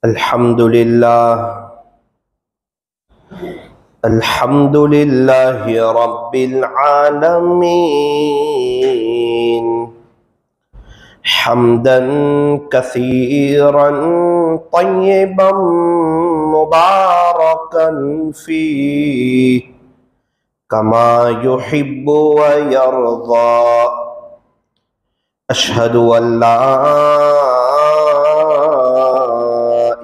अल्हम्दुलिल्लाह रब्बिल आलमीन हम्दन कसीरन तय्यिबन मुबारकन फीह कमा युहिब्बु व यर्दा। अशहदु अल्ला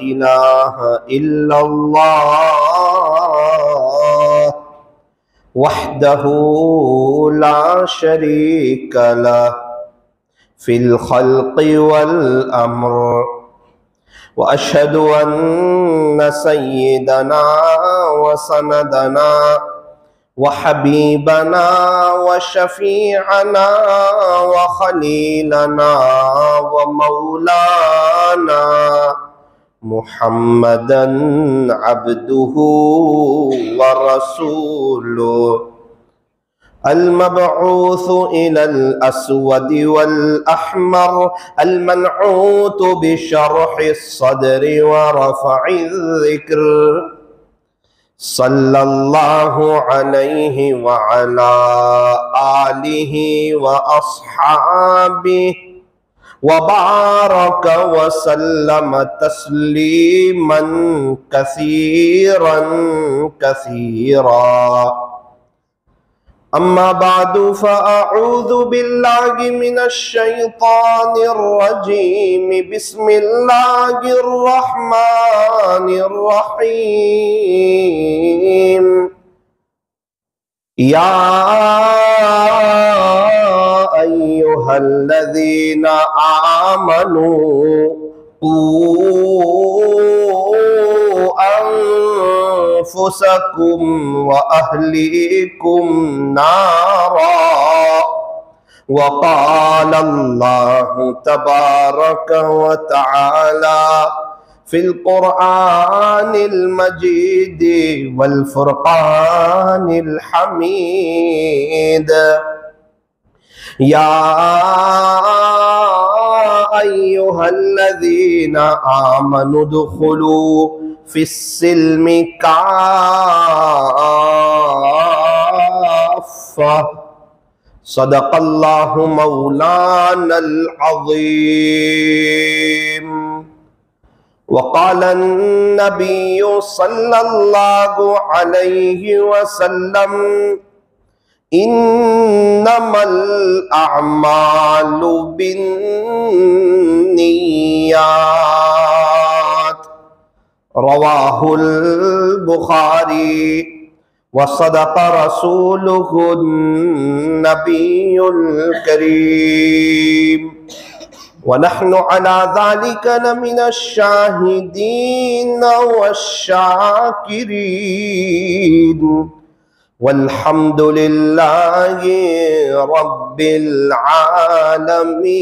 इलाहा इल्लल्लाह वहदहु ला शरीक लह फिल खल्क़ि वल अम्र व अशहदु अन्न सय्यदना व सनदना व हबीबना व शफीअना व खलीलना व मौलाना मुहम्मदन अब्दुहु व रसूलुहु अल-मबऊसु इलल अस्वदि वल अहमर अल-मनऊत बिशरहिस सद्रि व रफ़इज़ ज़िक्र सल्लल्लाहु अलैहि व अला आलिहि व अस्हाबिहि व बारक व सल्लम तस्लीमन कसीरन कसीरा। अम्मा बादु फ़अऊज़ु बिल्लाहि मिनश शैतानिर रजीम बिस्मिल्लाहिर रहमानिर रहीम। या अय्युहल्लज़ीना आमनू क़ू अन्फुसकुम व अहलीकुम नारा व क़ाला अल्लाहु तबारक व तआला फिल क़ुरआनिल मजीद वल फ़ुरक़ानिल हमीद। या अय्युहल्लज़ीना आमनु दुख़ुलू फ़िस्सिल्मि काफ़्फ़ा सदक़ल्लाहु मौलानल अज़ीम। वक़ाला नबिय्यु सल्लल्लाहु अलैहि वसल्लम इन्नमल अअमालु बिन्नियात रवाहुल बुखारी व सदक़ रसूलुहुन नबियुल करीम व नहनु अला ज़ालिका लमिनश शाहिदीन वश्शाकिरीन वल्हम्दुलिल्लाहि रब्बिल आलमीन।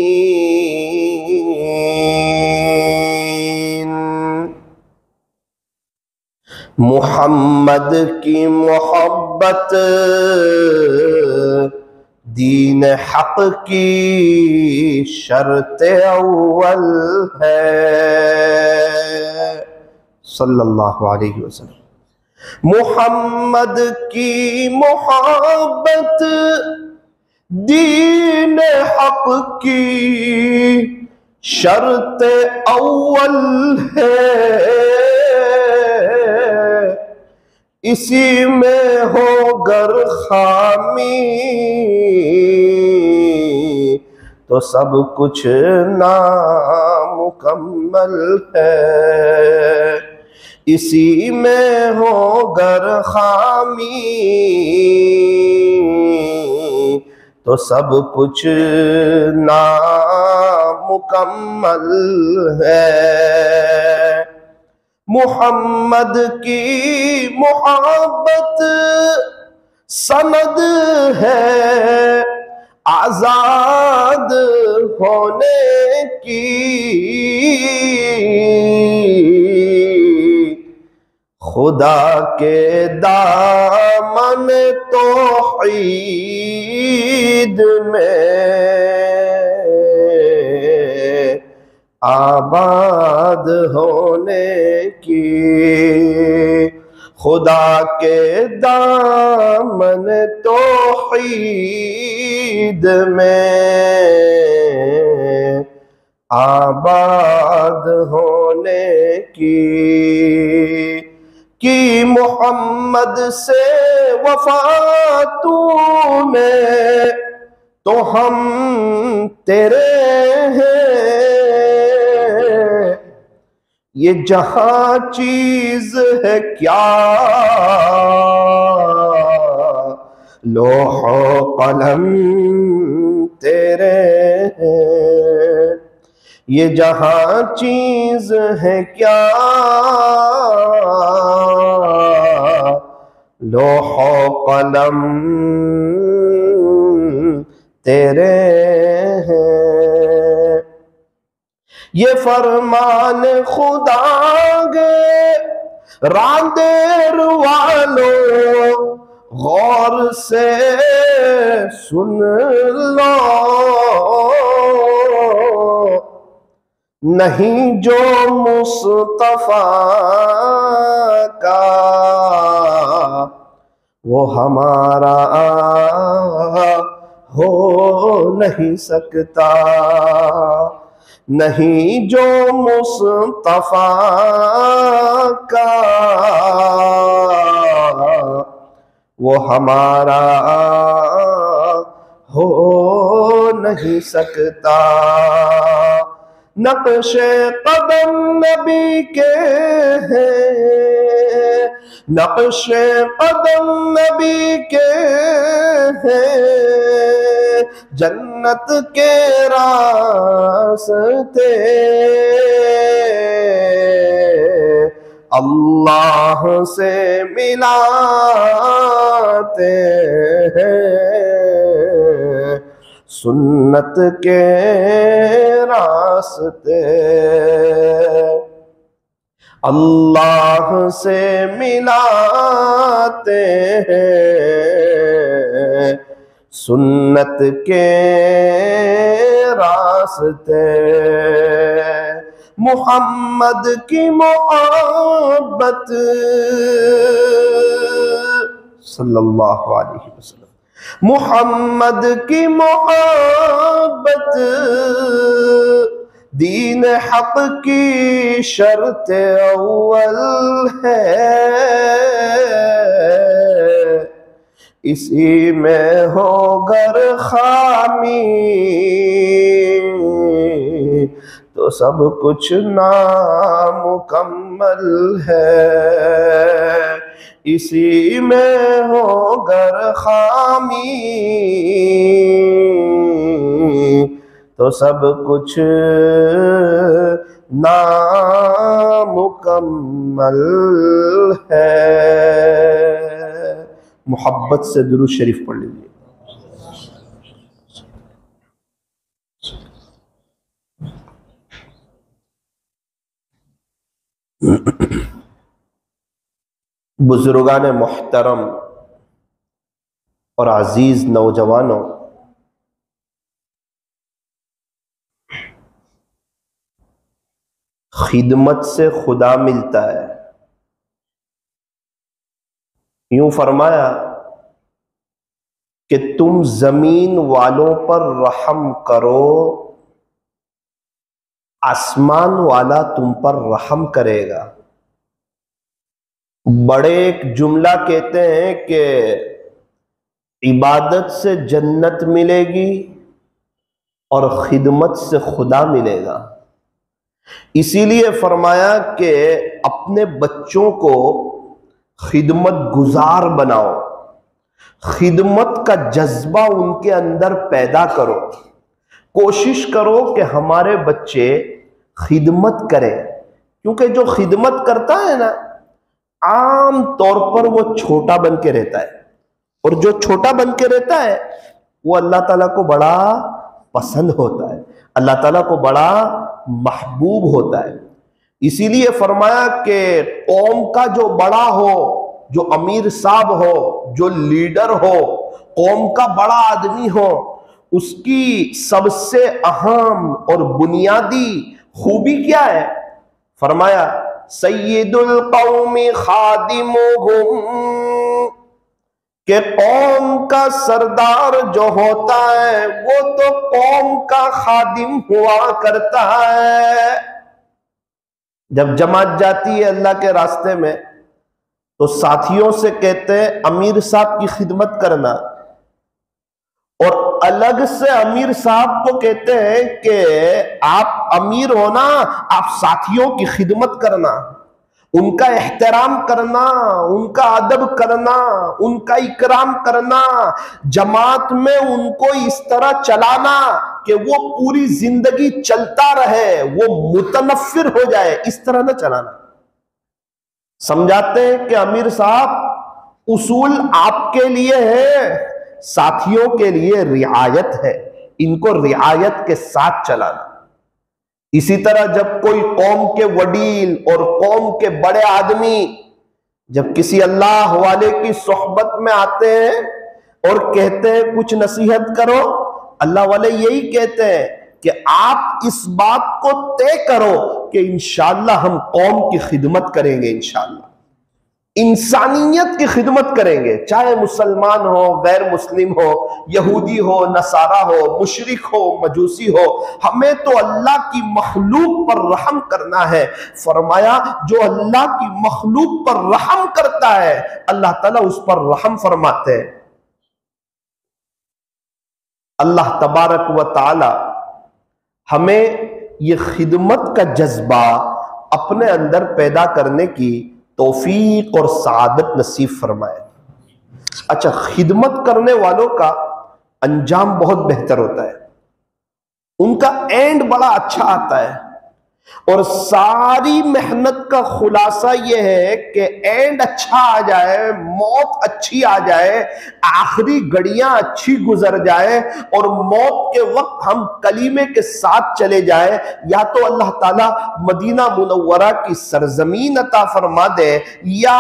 मुहम्मद की मोहब्बत दीन हक की शर्त अव्वल है सल्लल्लाहु अलैहि वसल्लम। मुहम्मद की मोहब्बत दीन हक की शर्त अव्वल है, इसी में हो गर खामी तो सब कुछ नामुकम्मल है, इसी में हो गर खामी तो सब कुछ नामुकम्मल है। मुहम्मद की मोहब्बत सनद है आजाद होने की, खुदा के दामन तौहीद में आबाद होने की। खुदा के दामन तौहीद में आबाद होने की मोहम्मद से वफा तूने तो हम तेरे हैं। ये जहां चीज है क्या लोहो कलम तेरे हैं। ये जहां चीज है क्या लोहो कलम तेरे हैं। ये फरमान खुदा गे रांदेर वालों गौर से सुन लो। नहीं जो मुस्तफा का वो हमारा हो नहीं सकता। नहीं जो मुस्तफा का वो हमारा हो नहीं सकता। नक्शे कदम नबी के हैं, नक्शे कदम नबी के हैं। जन्नत के रास्ते अल्लाह से मिलाते हैं। सुन्नत के रास्ते अल्लाह से मिलाते हैं। सुन्नत के रास्ते मुहम्मद की मोहब्बत सल्लल्लाहु अलैहि वसल्लम। मुहम्मद की मोहब्बत दीन हक की शर्त अव्वल है। इसी में हो गर खामी तो सब कुछ नामुकम्मल है। इसी में हो गर खामी तो सब कुछ नामुकम्मल है। मोहब्बत से दुरूद शरीफ पढ़ लीजिए। बुजुर्गान मोहतरम और अजीज नौजवानों, खिदमत से खुदा मिलता है। यूं फरमाया कि तुम जमीन वालों पर रहम करो, आसमान वाला तुम पर रहम करेगा। बड़े एक जुमला कहते हैं कि इबादत से जन्नत मिलेगी और खिदमत से खुदा मिलेगा। इसीलिए फरमाया कि अपने बच्चों को खिदमत गुजार बनाओ, खिदमत का जज्बा उनके अंदर पैदा करो। कोशिश करो कि हमारे बच्चे खिदमत करें, क्योंकि जो खिदमत करता है ना, आम तौर पर वो छोटा बन के रहता है, और जो छोटा बन के रहता है वो अल्लाह ताला को बड़ा पसंद होता है, अल्लाह ताला को बड़ा महबूब होता है। इसीलिए फरमाया कि कौम का जो बड़ा हो, जो अमीर साहब हो, जो लीडर हो, कौम का बड़ा आदमी हो, उसकी सबसे अहम और बुनियादी खूबी क्या है? फरमाया सय्यदुल कौमी खादिमुहुम, कि कौम का सरदार जो होता है वो तो कौम का खादिम हुआ करता है। जब जमात जाती है अल्लाह के रास्ते में तो साथियों से कहते हैं अमीर साहब की खिदमत करना, और अलग से अमीर साहब को कहते हैं कि आप अमीर हो ना, आप साथियों की खिदमत करना, उनका एहतराम करना, उनका अदब करना, उनका इकराम करना, जमात में उनको इस तरह चलाना कि वो पूरी जिंदगी चलता रहे, वो मुतनफ्फिर हो जाए, इस तरह ना चलाना। समझाते हैं कि अमीर साहब उसूल आपके लिए है, साथियों के लिए रियायत है, इनको रियायत के साथ चलाना। इसी तरह जब कोई कौम के वडील और कौम के बड़े आदमी जब किसी अल्लाह वाले की सोहबत में आते हैं और कहते हैं कुछ नसीहत करो, अल्लाह वाले यही कहते हैं कि आप इस बात को तय करो कि इंशाअल्लाह हम कौम की खिदमत करेंगे, इंशाअल्लाह इंसानियत की खिदमत करेंगे, चाहे मुसलमान हो, गैर मुस्लिम हो, यहूदी हो, नसारा हो, मुशरिक हो, मजूसी हो, हमें तो अल्लाह की मखलूक पर रहम करना है। फरमाया जो अल्लाह की मखलूक पर रहम करता है अल्लाह ताला उस पर रहम फरमाते हैं। अल्लाह तबारक व ताला हमें ये खिदमत का जज्बा अपने अंदर पैदा करने की तौफीक और सआदत नसीब फरमाए। अच्छा, खिदमत करने वालों का अंजाम बहुत बेहतर होता है, उनका एंड बड़ा अच्छा आता है, और सारी मेहनत का खुलासा यह है कि एंड अच्छा आ जाए, मौत अच्छी आ जाए, आखिरी घड़ियां अच्छी गुजर जाए और मौत के वक्त हम कलीमे के साथ चले जाए। या तो अल्लाह ताला मदीना मुनव्वरा की सरजमीन अता फरमा दे, या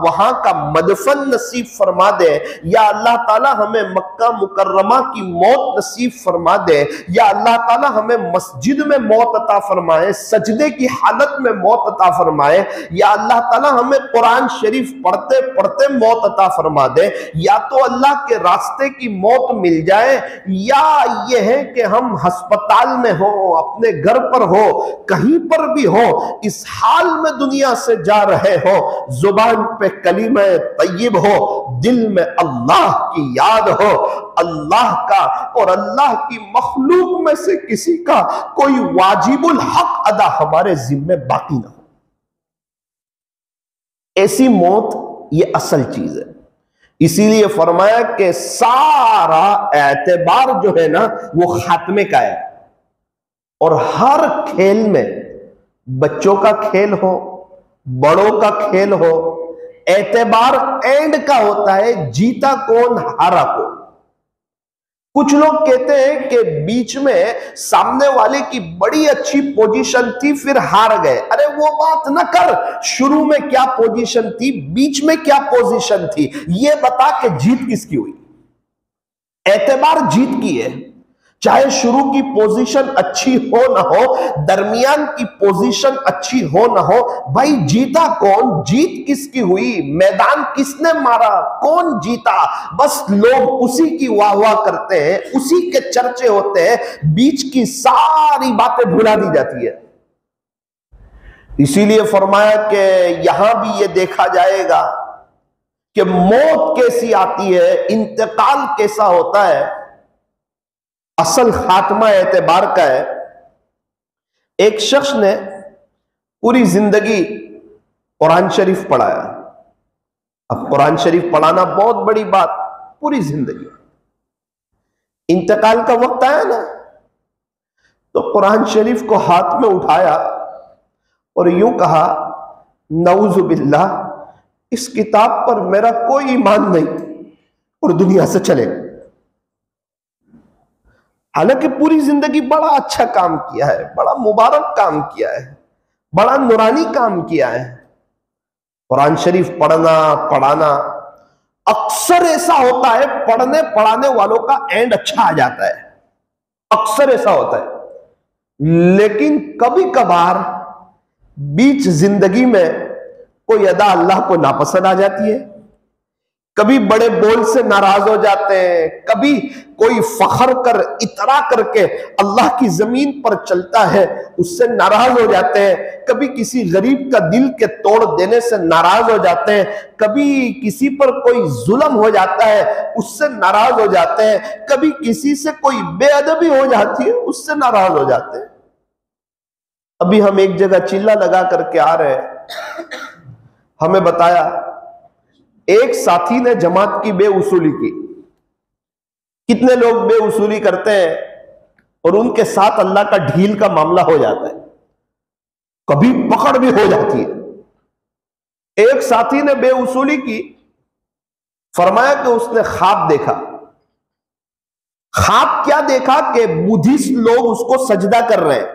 वहां का मदफन नसीब फरमा दे, या अल्लाह ताला हमें मक्का मुकर्रमा की मौत नसीब फरमा दे, या अल्लाह ताला हमें मस्जिद में मौत अता फरमाए, सजदे की हालत में मौत अता फरमाए, या अल्लाह ताला हमें कुरान शरीफ पढ़ते पढ़ते मौत अता फरमा दे। या तो अल्लाह के रास्ते की मौत मिल जाए, या यह है कि हम अस्पताल में हो, अपने घर पर हो, कहीं पर भी हो, इस हाल में दुनिया से जा रहे हो, जुबान पे कलीमा तय्यब हो, दिल में अल्लाह की याद हो, अल्लाह का और अल्लाह की मखलूक में से किसी का कोई वाजिबुल हक अदा हमारे जिम्मे बाकी ना हो। ऐसी मौत ये असल चीज है। इसीलिए फरमाया कि सारा एतबार जो है ना वो खात्मे का है। और हर खेल में, बच्चों का खेल हो, बड़ों का खेल हो, एतबार एंड का होता है, जीता कौन हारा कौन। कुछ लोग कहते हैं कि बीच में सामने वाले की बड़ी अच्छी पोजीशन थी फिर हार गए। अरे वो बात ना कर, शुरू में क्या पोजीशन थी, बीच में क्या पोजीशन थी, ये बता के जीत किसकी हुई। एतबार जीत की है, चाहे शुरू की पोजीशन अच्छी हो ना हो, दरमियान की पोजीशन अच्छी हो ना हो, भाई जीता कौन, जीत किसकी हुई, मैदान किसने मारा, कौन जीता, बस लोग उसी की वाह वाह करते हैं, उसी के चर्चे होते हैं, बीच की सारी बातें भुला दी जाती है। इसीलिए फरमाया कि यहां भी ये देखा जाएगा कि मौत कैसी आती है, इंतकाल कैसा होता है। असल खात्मा एतबार का है। एक शख्स ने पूरी जिंदगी कुरान शरीफ पढ़ाया। अब कुरान शरीफ पढ़ाना बहुत बड़ी बात, पूरी जिंदगी। इंतकाल का वक्त आया ना तो कुरान शरीफ को हाथ में उठाया और यूं कहा, नऊज़ु बिल्लाह, इस किताब पर मेरा कोई ईमान नहीं और दुनिया से चले। हालांकि पूरी जिंदगी बड़ा अच्छा काम किया है, बड़ा मुबारक काम किया है, बड़ा नूरानी काम किया है। कुरान शरीफ पढ़ना पढ़ाना, अक्सर ऐसा होता है पढ़ने पढ़ाने वालों का एंड अच्छा आ जाता है, अक्सर ऐसा होता है। लेकिन कभी कभार बीच जिंदगी में कोई अदा अल्लाह को नापसंद आ जाती है, कभी बड़े बोल से नाराज हो जाते हैं, कभी कोई फखर कर इतरा करके अल्लाह की जमीन पर चलता है उससे नाराज हो जाते हैं, कभी किसी गरीब का दिल के तोड़ देने से नाराज हो जाते हैं, कभी किसी पर कोई जुल्म हो जाता है उससे नाराज हो जाते हैं, कभी किसी से कोई बेअदबी हो जाती है उससे नाराज हो जाते हैं। अभी हम एक जगह चिल्ला लगा करके आ रहे हैं, हमें बताया एक साथी ने जमात की बेउसूली की। कितने लोग बेउसूली करते हैं और उनके साथ अल्लाह का ढील का मामला हो जाता है, कभी पकड़ भी हो जाती है। एक साथी ने बेउसूली की, फरमाया कि उसने ख्वाब देखा। ख्वाब क्या देखा कि बुद्धिस्ट लोग उसको सजदा कर रहे हैं,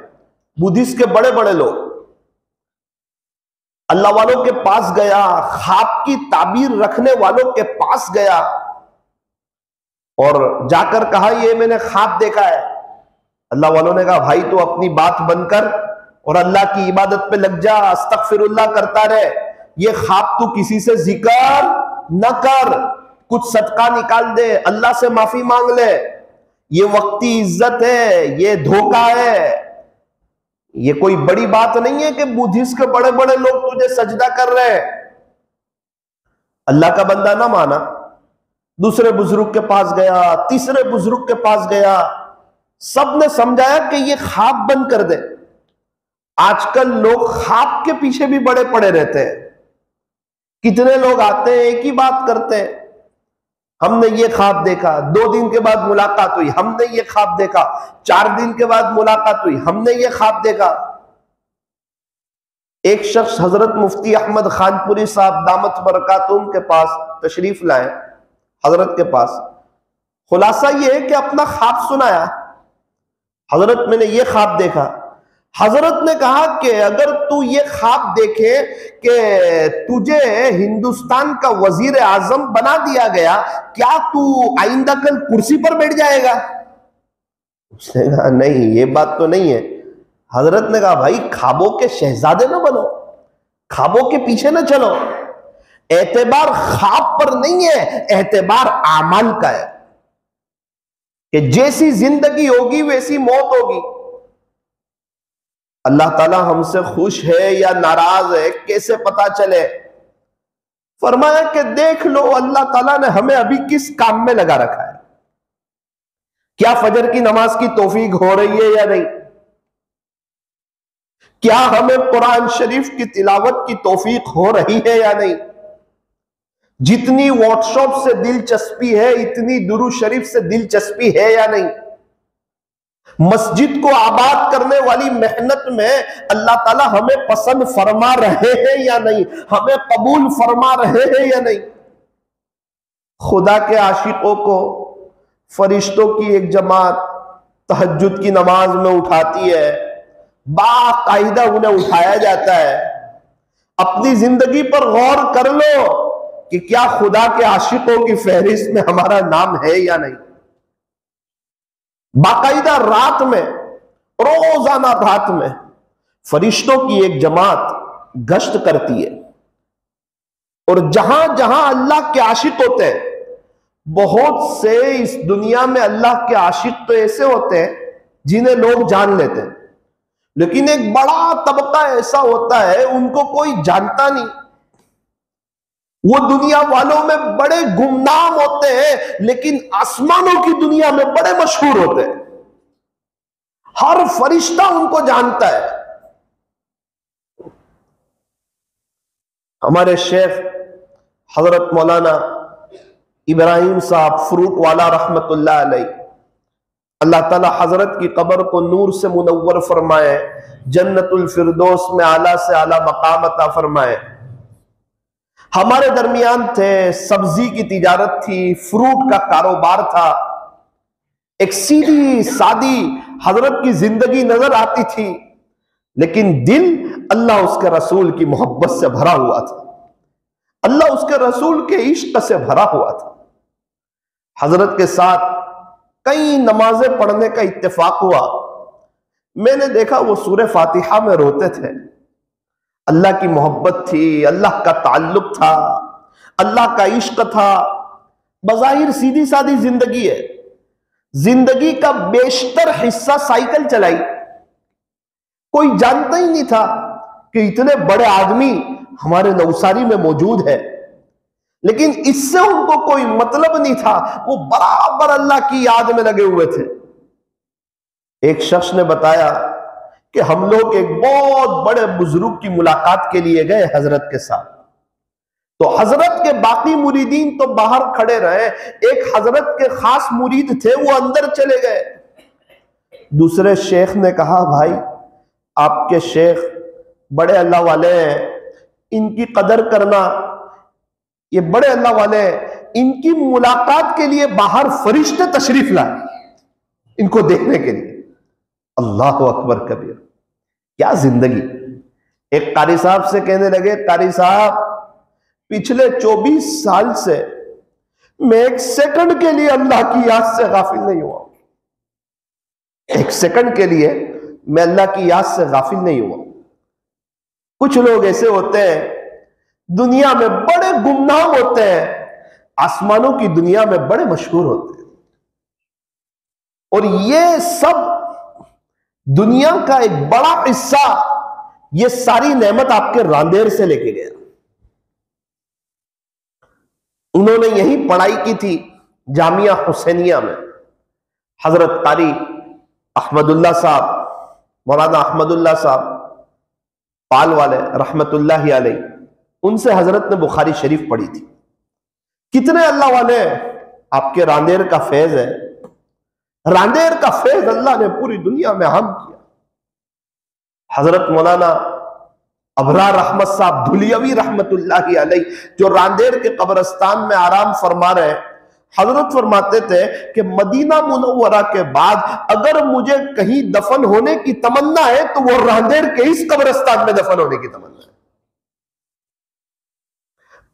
बुद्धिस्ट के बड़े बड़े लोग। अल्लाह वालों के पास गया, ख्वाब की ताबीर रखने वालों के पास गया और जाकर कहा ये मैंने ख्वाब देखा है। अल्लाह वालों ने कहा भाई तो अपनी बात बंद कर और अल्लाह की इबादत पे लग जा, अस्तगफिरुल्लाह करता रहे। ये ख्वाब तू किसी से जिक्र न कर, कुछ सदका निकाल दे, अल्लाह से माफी मांग ले। ये वक्ती इज्जत है, ये धोखा है, ये कोई बड़ी बात नहीं है कि बुद्धिस्ट के बड़े बड़े लोग तुझे सजदा कर रहे हैं। अल्लाह का बंदा ना माना, दूसरे बुजुर्ग के पास गया, तीसरे बुजुर्ग के पास गया, सबने समझाया कि ये ख्वाब बंद कर दे। आजकल लोग ख्वाब के पीछे भी बड़े पड़े रहते हैं। कितने लोग आते हैं एक ही बात करते हैं, हमने ये ख्वाब देखा, 2 दिन के बाद मुलाकात हुई, हमने ये ख्वाब देखा, 4 दिन के बाद मुलाकात हुई, हमने ये ख्वाब देखा। एक शख्स हजरत मुफ्ती अहमद खानपुरी साहब दामत बरकातुम के पास तशरीफ लाए, हजरत के पास। खुलासा ये है कि अपना ख्वाब सुनाया, हजरत मैंने ये ख्वाब देखा। हजरत ने कहा कि अगर तू ये ख्वाब देखे कि तुझे हिंदुस्तान का वजीर आजम बना दिया गया, क्या तू आइंदा कल कुर्सी पर बैठ जाएगा? उसने कहा नहीं, ये बात तो नहीं है। हजरत ने कहा भाई ख्वाबों के शहजादे ना बनो, ख्वाबों के पीछे ना चलो। एतबार ख्वाब पर नहीं है, एतबार आमाल का है कि जैसी जिंदगी होगी वैसी मौत होगी। अल्लाह ताला हमसे खुश है या नाराज है कैसे पता चले? फरमाया कि देख लो अल्लाह ताला ने हमें अभी किस काम में लगा रखा है। क्या फजर की नमाज की तौफीक हो रही है या नहीं? क्या हमें कुरान शरीफ की तिलावत की तौफीक हो रही है या नहीं? जितनी व्हाट्सएप से दिलचस्पी है इतनी दुरूद शरीफ से दिलचस्पी है या नहीं? मस्जिद को आबाद करने वाली मेहनत में अल्लाह ताला हमें पसंद फरमा रहे हैं या नहीं, हमें कबूल फरमा रहे हैं या नहीं? खुदा के आशिकों को फरिश्तों की एक जमात तहज्जुद की नमाज में उठाती है, बाकायदा उन्हें उठाया जाता है। अपनी जिंदगी पर गौर कर लो कि क्या खुदा के आशिकों की फहरिस्त में हमारा नाम है या नहीं। बाकायदा रात में, रोजाना रात में फरिश्तों की एक जमात गश्त करती है और जहां जहां अल्लाह के आशिक होते हैं, बहुत से इस दुनिया में अल्लाह के आशिक तो ऐसे होते हैं जिन्हें लोग जान लेते हैं, लेकिन एक बड़ा तबका ऐसा होता है उनको कोई जानता नहीं। वो दुनिया वालों में बड़े गुमनाम होते हैं लेकिन आसमानों की दुनिया में बड़े मशहूर होते हैं। हर फरिश्ता उनको जानता है। हमारे शेख हजरत मौलाना इब्राहिम साहब फ्रूट वाला रहमतुल्लाह अलैह, अल्लाह ताला हजरत की कब्र को नूर से मुनव्वर फरमाए, जन्नतुल फिरदौस में आला से आला मकाम अता फरमाए। हमारे दरमियान थे, सब्जी की तिजारत थी, फ्रूट का कारोबार था, एक सीधी सादी हजरत की जिंदगी नजर आती थी, लेकिन दिल अल्लाह उसके रसूल की मोहब्बत से भरा हुआ था, अल्लाह उसके रसूल के इश्क से भरा हुआ था। हजरत के साथ कई नमाजें पढ़ने का इत्तेफाक हुआ। मैंने देखा वो सूरह फातिहा में रोते थे। अल्लाह की मोहब्बत थी, अल्लाह का ताल्लुक था, अल्लाह का इश्क था। बज़ाहिर सीधी सादी जिंदगी है, जिंदगी का बेशतर हिस्सा साइकिल चलाई। कोई जानता ही नहीं था कि इतने बड़े आदमी हमारे नवसारी में मौजूद है, लेकिन इससे उनको कोई मतलब नहीं था। वो बराबर अल्लाह की याद में लगे हुए थे। एक शख्स ने बताया कि हम लोग एक बहुत बड़े बुजुर्ग की मुलाकात के लिए गए हजरत के साथ। तो हजरत के बाकी मुरीदीन तो बाहर खड़े रहे, एक हजरत के खास मुरीद थे, वो अंदर चले गए। दूसरे शेख ने कहा, भाई आपके शेख बड़े अल्लाह वाले हैं, इनकी कदर करना, ये बड़े अल्लाह वाले हैं, इनकी मुलाकात के लिए बाहर फरिश्ते तशरीफ लाए इनको देखने के लिए। अल्लाह अकबर कबीर, क्या जिंदगी। एक कारी साहब से कहने लगे, कारी साहब पिछले 24 साल से मैं एक सेकंड के लिए अल्लाह की याद से गाफिल नहीं हुआ। एक सेकंड के लिए मैं अल्लाह की याद से गाफिल नहीं हुआ। कुछ लोग ऐसे होते हैं दुनिया में बड़े गुमनाम होते हैं, आसमानों की दुनिया में बड़े मशहूर होते हैं। और ये सब दुनिया का एक बड़ा हिस्सा, ये सारी नेमत आपके रांदेर से लेके गया। उन्होंने यही पढ़ाई की थी जामिया हुसैनिया में। हजरत कारी अहमदुल्लाह साहब, मौलाना अहमदुल्लाह साहब पाल वाले रहमतुल्लाहि अलैह, उनसे हजरत ने बुखारी शरीफ पढ़ी थी। कितने अल्लाह वाले आपके रांदेर का फैज है, रांदेर का फैज अल्लाह ने पूरी दुनिया में आम किया। हजरत मौलाना अबरार रहमत साहब धुलियावी रहमतुल्लाहि अलैह, जो रांदेर के कब्रिस्तान में आराम फरमा रहे, हजरत फरमाते थे कि मदीना मुनव्वरा के बाद अगर मुझे कहीं दफन होने की तमन्ना है तो वो रांदेर के इस कब्रिस्तान में दफन होने की तमन्ना है।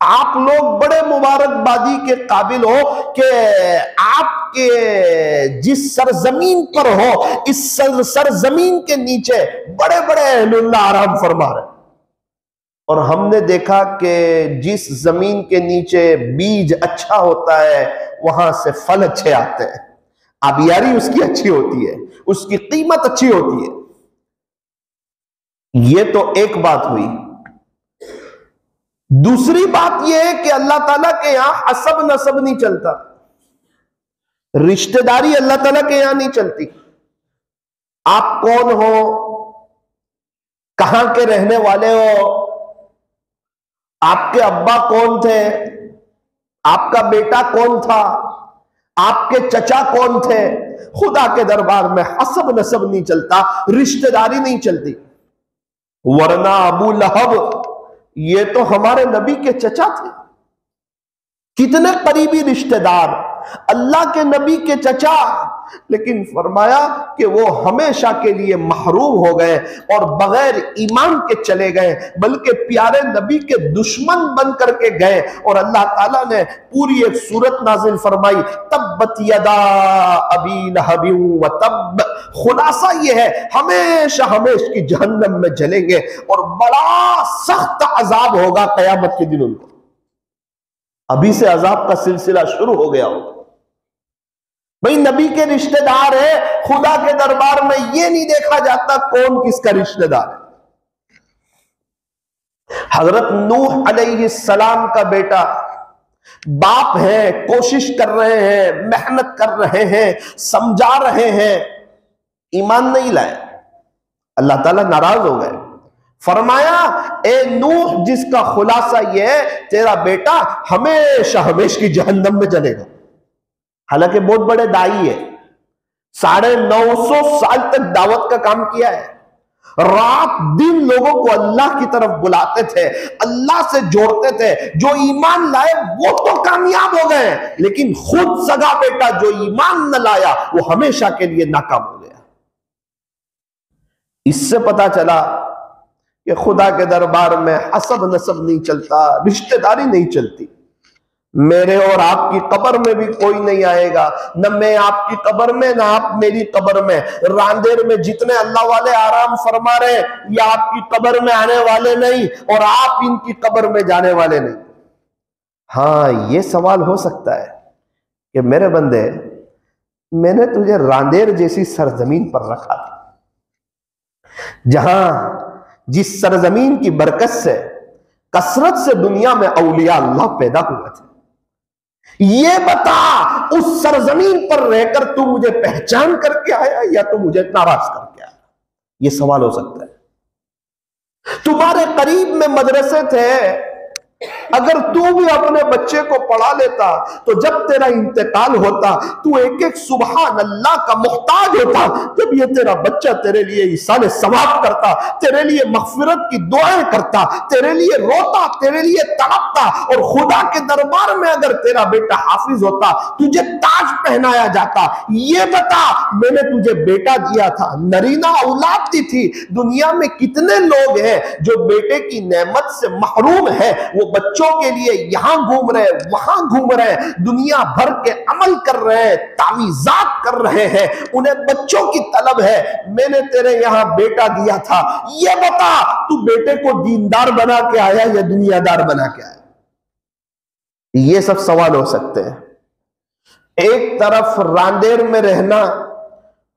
आप लोग बड़े मुबारकबादी के काबिल हो कि आपके जिस सरजमीन पर हो, इस सरजमीन के नीचे बड़े बड़े अहलुल्लाह आराम फरमा रहे। और हमने देखा कि जिस जमीन के नीचे बीज अच्छा होता है वहां से फल अच्छे आते हैं, आबियारी उसकी अच्छी होती है, उसकी कीमत अच्छी होती है। यह तो एक बात हुई। दूसरी बात यह है कि अल्लाह ताला के यहां हसब नसब नहीं चलता, रिश्तेदारी अल्लाह ताला के यहां नहीं चलती। आप कौन हो, कहां के रहने वाले हो, आपके अब्बा कौन थे, आपका बेटा कौन था, आपके चचा कौन थे, खुदा के दरबार में हसब नसब नहीं चलता, रिश्तेदारी नहीं चलती। वरना अबू लहब ये तो हमारे नबी के चचा थे, कितने करीबी रिश्तेदार, अल्लाह के नबी के चचा। लेकिन फरमाया कि वो हमेशा के लिए महरूम हो गए और बगैर ईमान के चले गए, बल्कि प्यारे नबी के दुश्मन बन करके गए। और अल्लाह ताला ने पूरी एक सूरत नाजिल फरमाई, तब्बत यदा अबी लहब व तब। खुलासा ये है, हमेशा हमेशा की जहन्नम में जलेंगे और बड़ा सख्त अजाब होगा कयामत के दिन उनको। अभी से अजाब का सिलसिला शुरू हो गया होगा। भाई नबी के रिश्तेदार है, खुदा के दरबार में यह नहीं देखा जाता कौन किसका रिश्तेदार है। हजरत नूह अलैहिस्सलाम का बेटा, बाप है, कोशिश कर रहे हैं, मेहनत कर रहे हैं, समझा रहे हैं, ईमान नहीं लाए, अल्लाह ताला नाराज हो गए। फरमाया, ए नूह, जिसका खुलासा यह है तेरा बेटा हमेशा हमेशा की जहन्नम में जलेगा। हालांकि बहुत बड़े दाई है, 950 साल तक दावत का काम किया है, रात दिन लोगों को अल्लाह की तरफ बुलाते थे, अल्लाह से जोड़ते थे। जो ईमान लाए वो तो कामयाब हो गए, लेकिन खुद सगा बेटा जो ईमान न लाया वो हमेशा के लिए नाकाम हो गया। इससे पता चला कि खुदा के दरबार में हसब नसब नहीं चलता, रिश्तेदारी नहीं चलती। मेरे और आपकी कब्र में भी कोई नहीं आएगा, न मैं आपकी कब्र में न आप मेरी कब्र में। रांदेर में जितने अल्लाह वाले आराम फरमा रहे हैं ये आपकी कब्र में आने वाले नहीं और आप इनकी कब्र में जाने वाले नहीं। हाँ, ये सवाल हो सकता है कि मेरे बंदे, मैंने तुझे रांदेर जैसी सरजमीन पर रखा था, जहां जिस सरजमीन की बरकत से कसरत से दुनिया में औलिया अल्लाह पैदा हुए थे। ये बता, उस सरजमीन पर रहकर तू मुझे पहचान करके आया या तू मुझे नाराज करके आया? ये सवाल हो सकता है। तुम्हारे करीब में मदरसे थे, अगर तू भी अपने बच्चे को पढ़ा लेता तो जब तेरा इंतकाल होता तू एक एक सुबहान अल्लाह का मुख्ताज होता। जब ये तेरा बच्चा तेरे लिए इसाले सवाब करता, तेरे लिए मगफिरत की दुआएं करता, तेरे लिए रोता, तेरे लिए तड़पता, और खुदा के दरबार में अगर तेरा बेटा हाफिज होता, तुझे ताज पहनाया जाता। ये बता, मैंने तुझे बेटा दिया था, नरीना औलाद दी थी। दुनिया में कितने लोग हैं जो बेटे की नेमत से महरूम है, वो बच्चों के लिए यहां घूम रहे, वहां घूम रहे, दुनिया भर के अमल कर रहे हैं, तावीज़ात कर रहे हैं, उन्हें बच्चों की तलब है। मैंने तेरे यहां बेटा दिया था, ये बता तू बेटे को दीनदार बना के आया या दुनियादार बना के आया? ये सब सवाल हो सकते हैं। एक तरफ रांदेर में रहना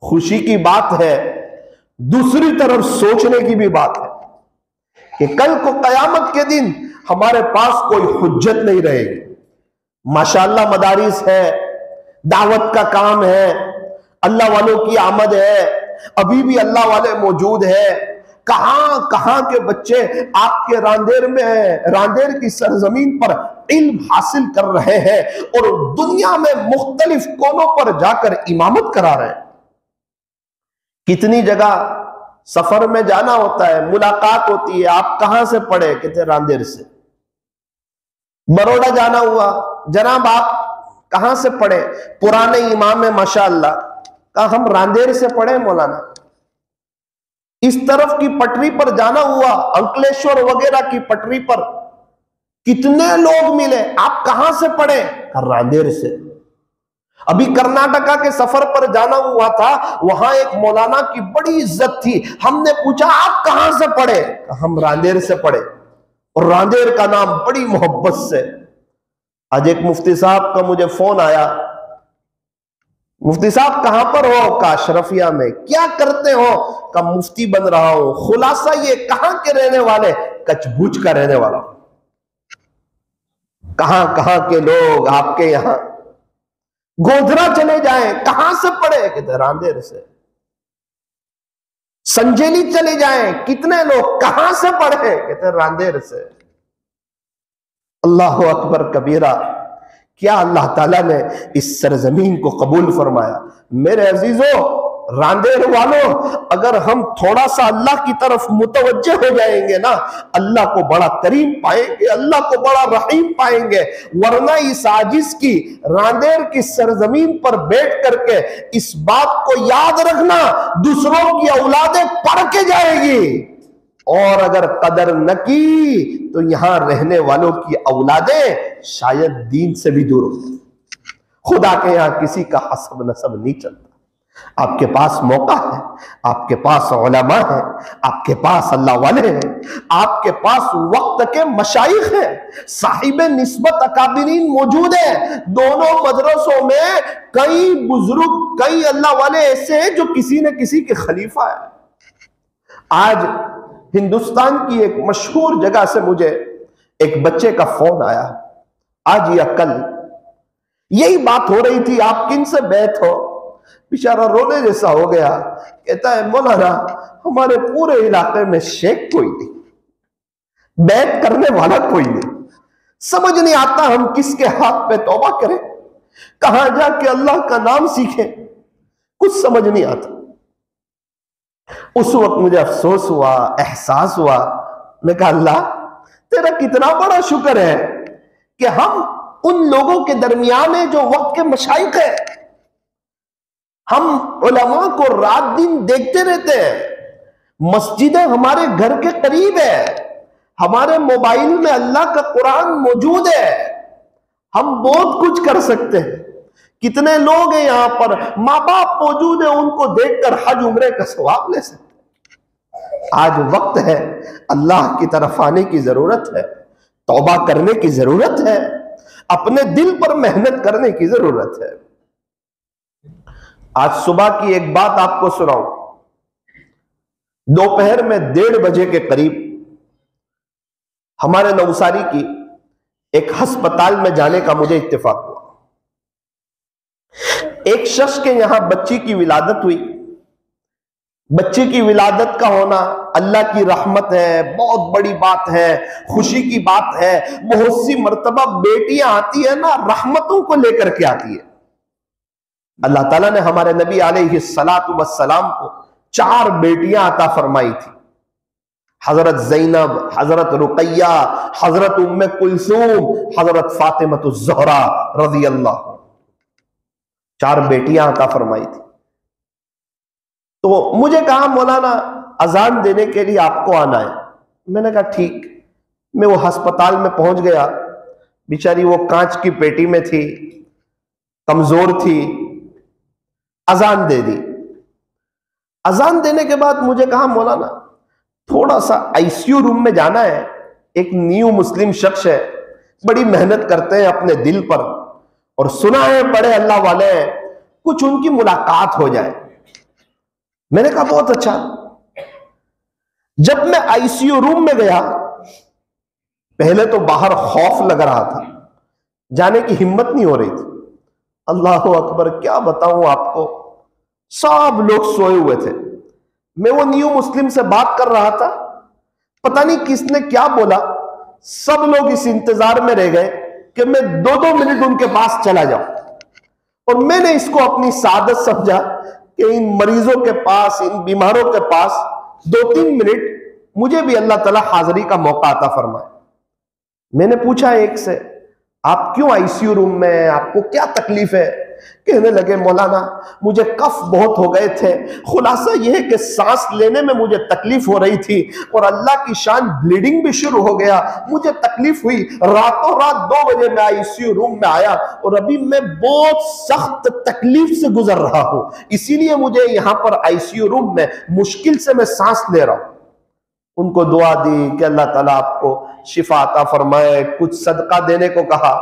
खुशी की बात है, दूसरी तरफ सोचने की भी बात है कि कल को कयामत के दिन हमारे पास कोई हुज्जत नहीं रहेगी। माशाअल्लाह मदारिस है, दावत का काम है, अल्लाह वालों की आमद है, अभी भी अल्लाह वाले मौजूद है। कहां कहां के बच्चे आपके रांदेर में हैं, रांदेर की सरजमीन पर इल्म हासिल कर रहे हैं और दुनिया में मुख्तलिफ कोनों पर जाकर इमामत करा रहे हैं। कितनी जगह सफर में जाना होता है, मुलाकात होती है, आप कहां से पढ़े? कहते रांदेर से। बड़ौदा जाना हुआ, जनाब आप कहां से पढ़े? पुराने इमाम है माशाअल्लाह, कहा हम रांदेर से पढ़े मौलाना। इस तरफ की पटरी पर जाना हुआ, अंकलेश्वर वगैरह की पटरी पर कितने लोग मिले, आप कहां से पढ़े? रांदेर से। अभी कर्नाटका के सफर पर जाना हुआ था, वहां एक मौलाना की बड़ी इज्जत थी, हमने पूछा आप कहां से पढ़े? हम रांदेर से पढ़े, और रांदेर का नाम बड़ी मोहब्बत से। आज एक मुफ्ती साहब का मुझे फोन आया, मुफ्ती साहब कहां पर हो? का अशरफिया में। क्या करते हो? का मुफ्ती बन रहा हूं। खुलासा ये, कहां के रहने वाले? कचबुच का रहने वाला। कहां कहां के लोग आपके यहां? गोधरा चले जाएं, कहां से पढ़े? कहते रांदेर से। संजेली चले जाएं, कितने लोग, कहां से पढ़े? कहते रांदेर से। अल्लाह अकबर कबीरा। क्या अल्लाह ताला ने इस सरजमीन को कबूल फरमाया। मेरे अजीजों, रांदेर वालों, अगर हम थोड़ा सा अल्लाह की तरफ मुतवज्जे हो जाएंगे ना, अल्लाह को बड़ा करीम पाएंगे, अल्लाह को बड़ा रहीम पाएंगे। वरना इस आजिज की रांदेर की सरजमीन पर बैठ करके इस बात को याद रखना, दूसरों की औलादें पढ़ के जाएगी, और अगर कदर न की तो यहां रहने वालों की औलादें शायद दीन से भी दूर हो। खुदा के यहां किसी का हसब नसब नहीं चलता। आपके पास मौका है, आपके पास उलमा है, आपके पास अल्लाह वाले हैं, आपके पास वक्त के मशाइख हैं, साहिब निस्बत अकाबिरीन मौजूद है। दोनों मदरसों में कई बुजुर्ग, कई अल्लाह वाले ऐसे हैं जो किसी न किसी के खलीफा है। आज हिंदुस्तान की एक मशहूर जगह से मुझे एक बच्चे का फोन आया, आज या कल यही बात हो रही थी, आप किन से बैत हो? बेचारा रोने जैसा हो गया। कहता है मौलाना, हमारे पूरे इलाके में शेख कोई नहीं, बैत करने वाला कोई नहीं, समझ नहीं आता हम किसके हाथ पे तौबा करें, कहां जाके अल्लाह का नाम सीखें, कुछ समझ नहीं आता। उस वक्त मुझे अफसोस हुआ, एहसास हुआ। मैं कहा अल्लाह तेरा कितना बड़ा शुक्र है कि हम उन लोगों के दरमियान है जो वक्त के मशाइख है। हम उलमा को रात दिन देखते रहते हैं, मस्जिदें हमारे घर के करीब है, हमारे मोबाइल में अल्लाह का कुरान मौजूद है, हम बहुत कुछ कर सकते हैं। कितने लोग हैं यहां पर, माँ बाप मौजूद है, उनको देखकर हज उम्रे का सवाब ले सकते हैं। आज वक्त है, अल्लाह की तरफ आने की जरूरत है, तौबा करने की जरूरत है, अपने दिल पर मेहनत करने की जरूरत है। आज सुबह की एक बात आपको सुनाऊं। दोपहर में 1:30 बजे के करीब हमारे नवसारी की एक अस्पताल में जाने का मुझे इत्तेफाक हुआ। एक शख्स के यहां बच्ची की विलादत हुई। बच्ची की विलादत का होना अल्लाह की रहमत है, बहुत बड़ी बात है, खुशी की बात है। बहुत सी मर्तबा बेटियां आती है ना, रहमतों को लेकर के आती है। अल्लाह ताला ने हमारे नबी अलैहिस्सलातु वस्सलाम को 4 बेटियां अता फरमाई थी। हजरत ज़ैनब, हजरत रुकैया, हजरत उम्मे कुलसूम, हजरत फातिमतुज़ ज़हरा रज़ी अल्लाह, 4 बेटियां अता फरमाई थी। तो मुझे कहा मौलाना अजान देने के लिए आपको आना है। मैंने कहा ठीक। मैं वो अस्पताल में पहुंच गया। बेचारी वो कांच की पेटी में थी, कमजोर थी। अजान दे दी। अजान देने के बाद मुझे कहा मौलाना थोड़ा सा आईसीयू रूम में जाना है। एक न्यू मुस्लिम शख्स है, बड़ी मेहनत करते हैं अपने दिल पर, और सुना है बड़े अल्लाह वाले हैं, कुछ उनकी मुलाकात हो जाए। मैंने कहा बहुत अच्छा। जब मैं आईसीयू रूम में गया, पहले तो बाहर खौफ लग रहा था, जाने की हिम्मत नहीं हो रही थी। अल्लाह अकबर, क्या बताऊं आपको, सब लोग सोए हुए थे। मैं वो न्यू मुस्लिम से बात कर रहा था, पता नहीं किसने क्या बोला, सब लोग इस इंतजार में रह गए कि मैं 2-2 मिनट उनके पास चला जाऊं। और मैंने इसको अपनी सादत समझा कि इन मरीजों के पास, इन बीमारों के पास 2-3 मिनट मुझे भी अल्लाह ताला हाजिरी का मौका अता फरमाए। मैंने पूछा एक से, आप क्यों आईसीयू रूम में हैं, आपको क्या तकलीफ है? कहने लगे मौलाना मुझे कफ बहुत हो गए थे, खुलासा यह है कि सांस लेने में मुझे तकलीफ हो रही थी, और अल्लाह की शान ब्लीडिंग भी शुरू हो गया, मुझे तकलीफ हुई। रातों रात 2 बजे मैं आईसीयू रूम में आया, और अभी मैं बहुत सख्त तकलीफ से गुजर रहा हूं, इसीलिए मुझे यहां पर आईसीयू रूम में मुश्किल से मैं सांस ले रहा हूं। उनको दुआ दी कि अल्लाह ताला आपको शिफा अता फरमाए, कुछ सदका देने को कहा।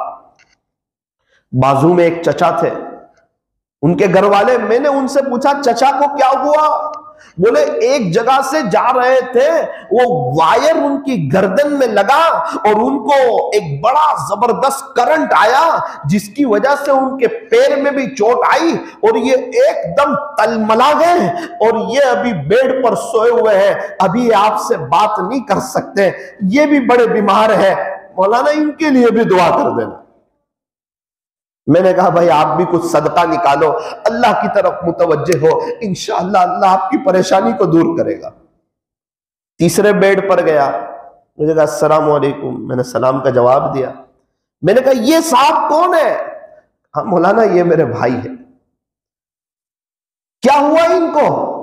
बाजू में एक चचा थे, उनके घर वाले, मैंने उनसे पूछा चचा को क्या हुआ? बोले एक जगह से जा रहे थे, वो वायर उनकी गर्दन में लगा और उनको एक बड़ा जबरदस्त करंट आया, जिसकी वजह से उनके पैर में भी चोट आई और ये एकदम तलमला गए, और ये अभी बेड पर सोए हुए हैं, अभी आपसे बात नहीं कर सकते, ये भी बड़े बीमार है, मौलाना इनके लिए भी दुआ कर देना। मैंने कहा भाई आप भी कुछ सदका निकालो, अल्लाह की तरफ मुतवज्जे हो, इंशाअल्लाह अल्लाह आपकी परेशानी को दूर करेगा। तीसरे बेड पर गया, मुझे कहा अस्सलाम वालेकुम, मैंने सलाम का जवाब दिया। मैंने कहा ये साहब कौन है? हाँ मौलाना ये मेरे भाई है। क्या हुआ इनको?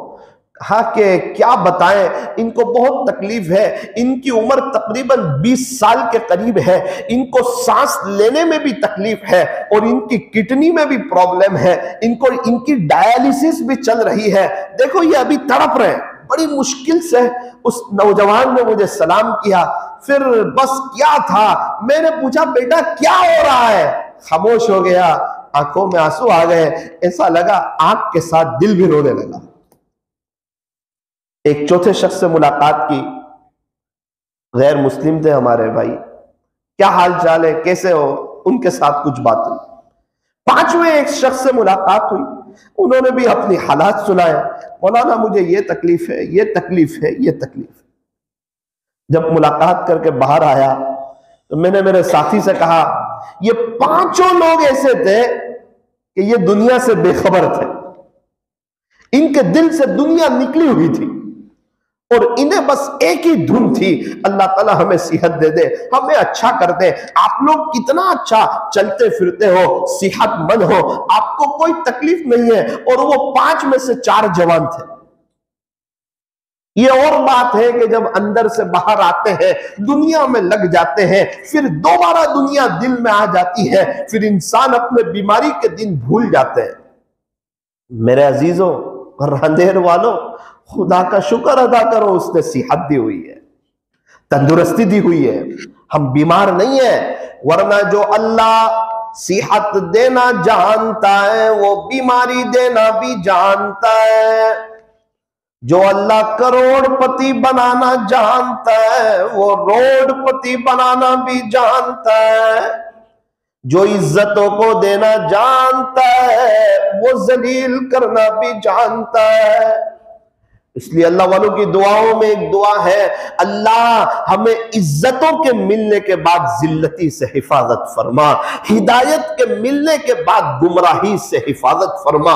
हाँ कि क्या बताएं, इनको बहुत तकलीफ है, इनकी उम्र तकरीबन 20 साल के करीब है, इनको सांस लेने में भी तकलीफ है और इनकी किडनी में भी प्रॉब्लम है, इनको इनकी डायलिसिस भी चल रही है, देखो ये अभी तड़प रहे हैं। बड़ी मुश्किल से उस नौजवान ने मुझे सलाम किया, फिर बस क्या था, मैंने पूछा बेटा क्या हो रहा है? खामोश हो गया, आंखों में आंसू आ गए, ऐसा लगा आंख के साथ दिल भी रोने लगा। एक चौथे शख्स से मुलाकात की, गैर मुस्लिम थे हमारे भाई, क्या हाल चाल है, कैसे हो, उनके साथ कुछ बात हुई। पांचवें एक शख्स से मुलाकात हुई, उन्होंने भी अपनी हालात सुनाए, मौलाना मुझे ये तकलीफ है, ये तकलीफ है, ये तकलीफ है। जब मुलाकात करके बाहर आया तो मैंने मेरे साथी से कहा ये 5 लोग ऐसे थे कि ये दुनिया से बेखबर थे, इनके दिल से दुनिया निकली हुई थी और इन्हें बस एक ही धुन थी, अल्लाह ताला हमें सेहत दे दे, हमें अच्छा कर दे, आप लोग कितना अच्छा चलते फिरते हो, सेहतमंद हो, आपको कोई तकलीफ नहीं है। और वो 5 में से 4 जवान थे। ये और बात है कि जब अंदर से बाहर आते हैं, दुनिया में लग जाते हैं, फिर दोबारा दुनिया दिल में आ जाती है, फिर इंसान अपने बीमारी के दिन भूल जाते हैं। मेरे अजीजों और अंधेर वालों, खुदा का शुक्र अदा करो, उसने सेहत दी हुई है, तंदुरुस्ती दी हुई है, हम बीमार नहीं है। वरना जो अल्लाह सेहत देना जानता है वो बीमारी देना भी जानता है। जो अल्लाह करोड़पति बनाना जानता है वो रोडपति बनाना भी जानता है। जो इज्जतों को देना जानता है वो जलील करना भी जानता है। इसलिए अल्लाह वालों की दुआओं में एक दुआ है, अल्लाह हमें इज्जतों के मिलने के बाद जिल्लती से हिफाजत फरमा, हिदायत के मिलने के बाद गुमराही से हिफाजत फरमा,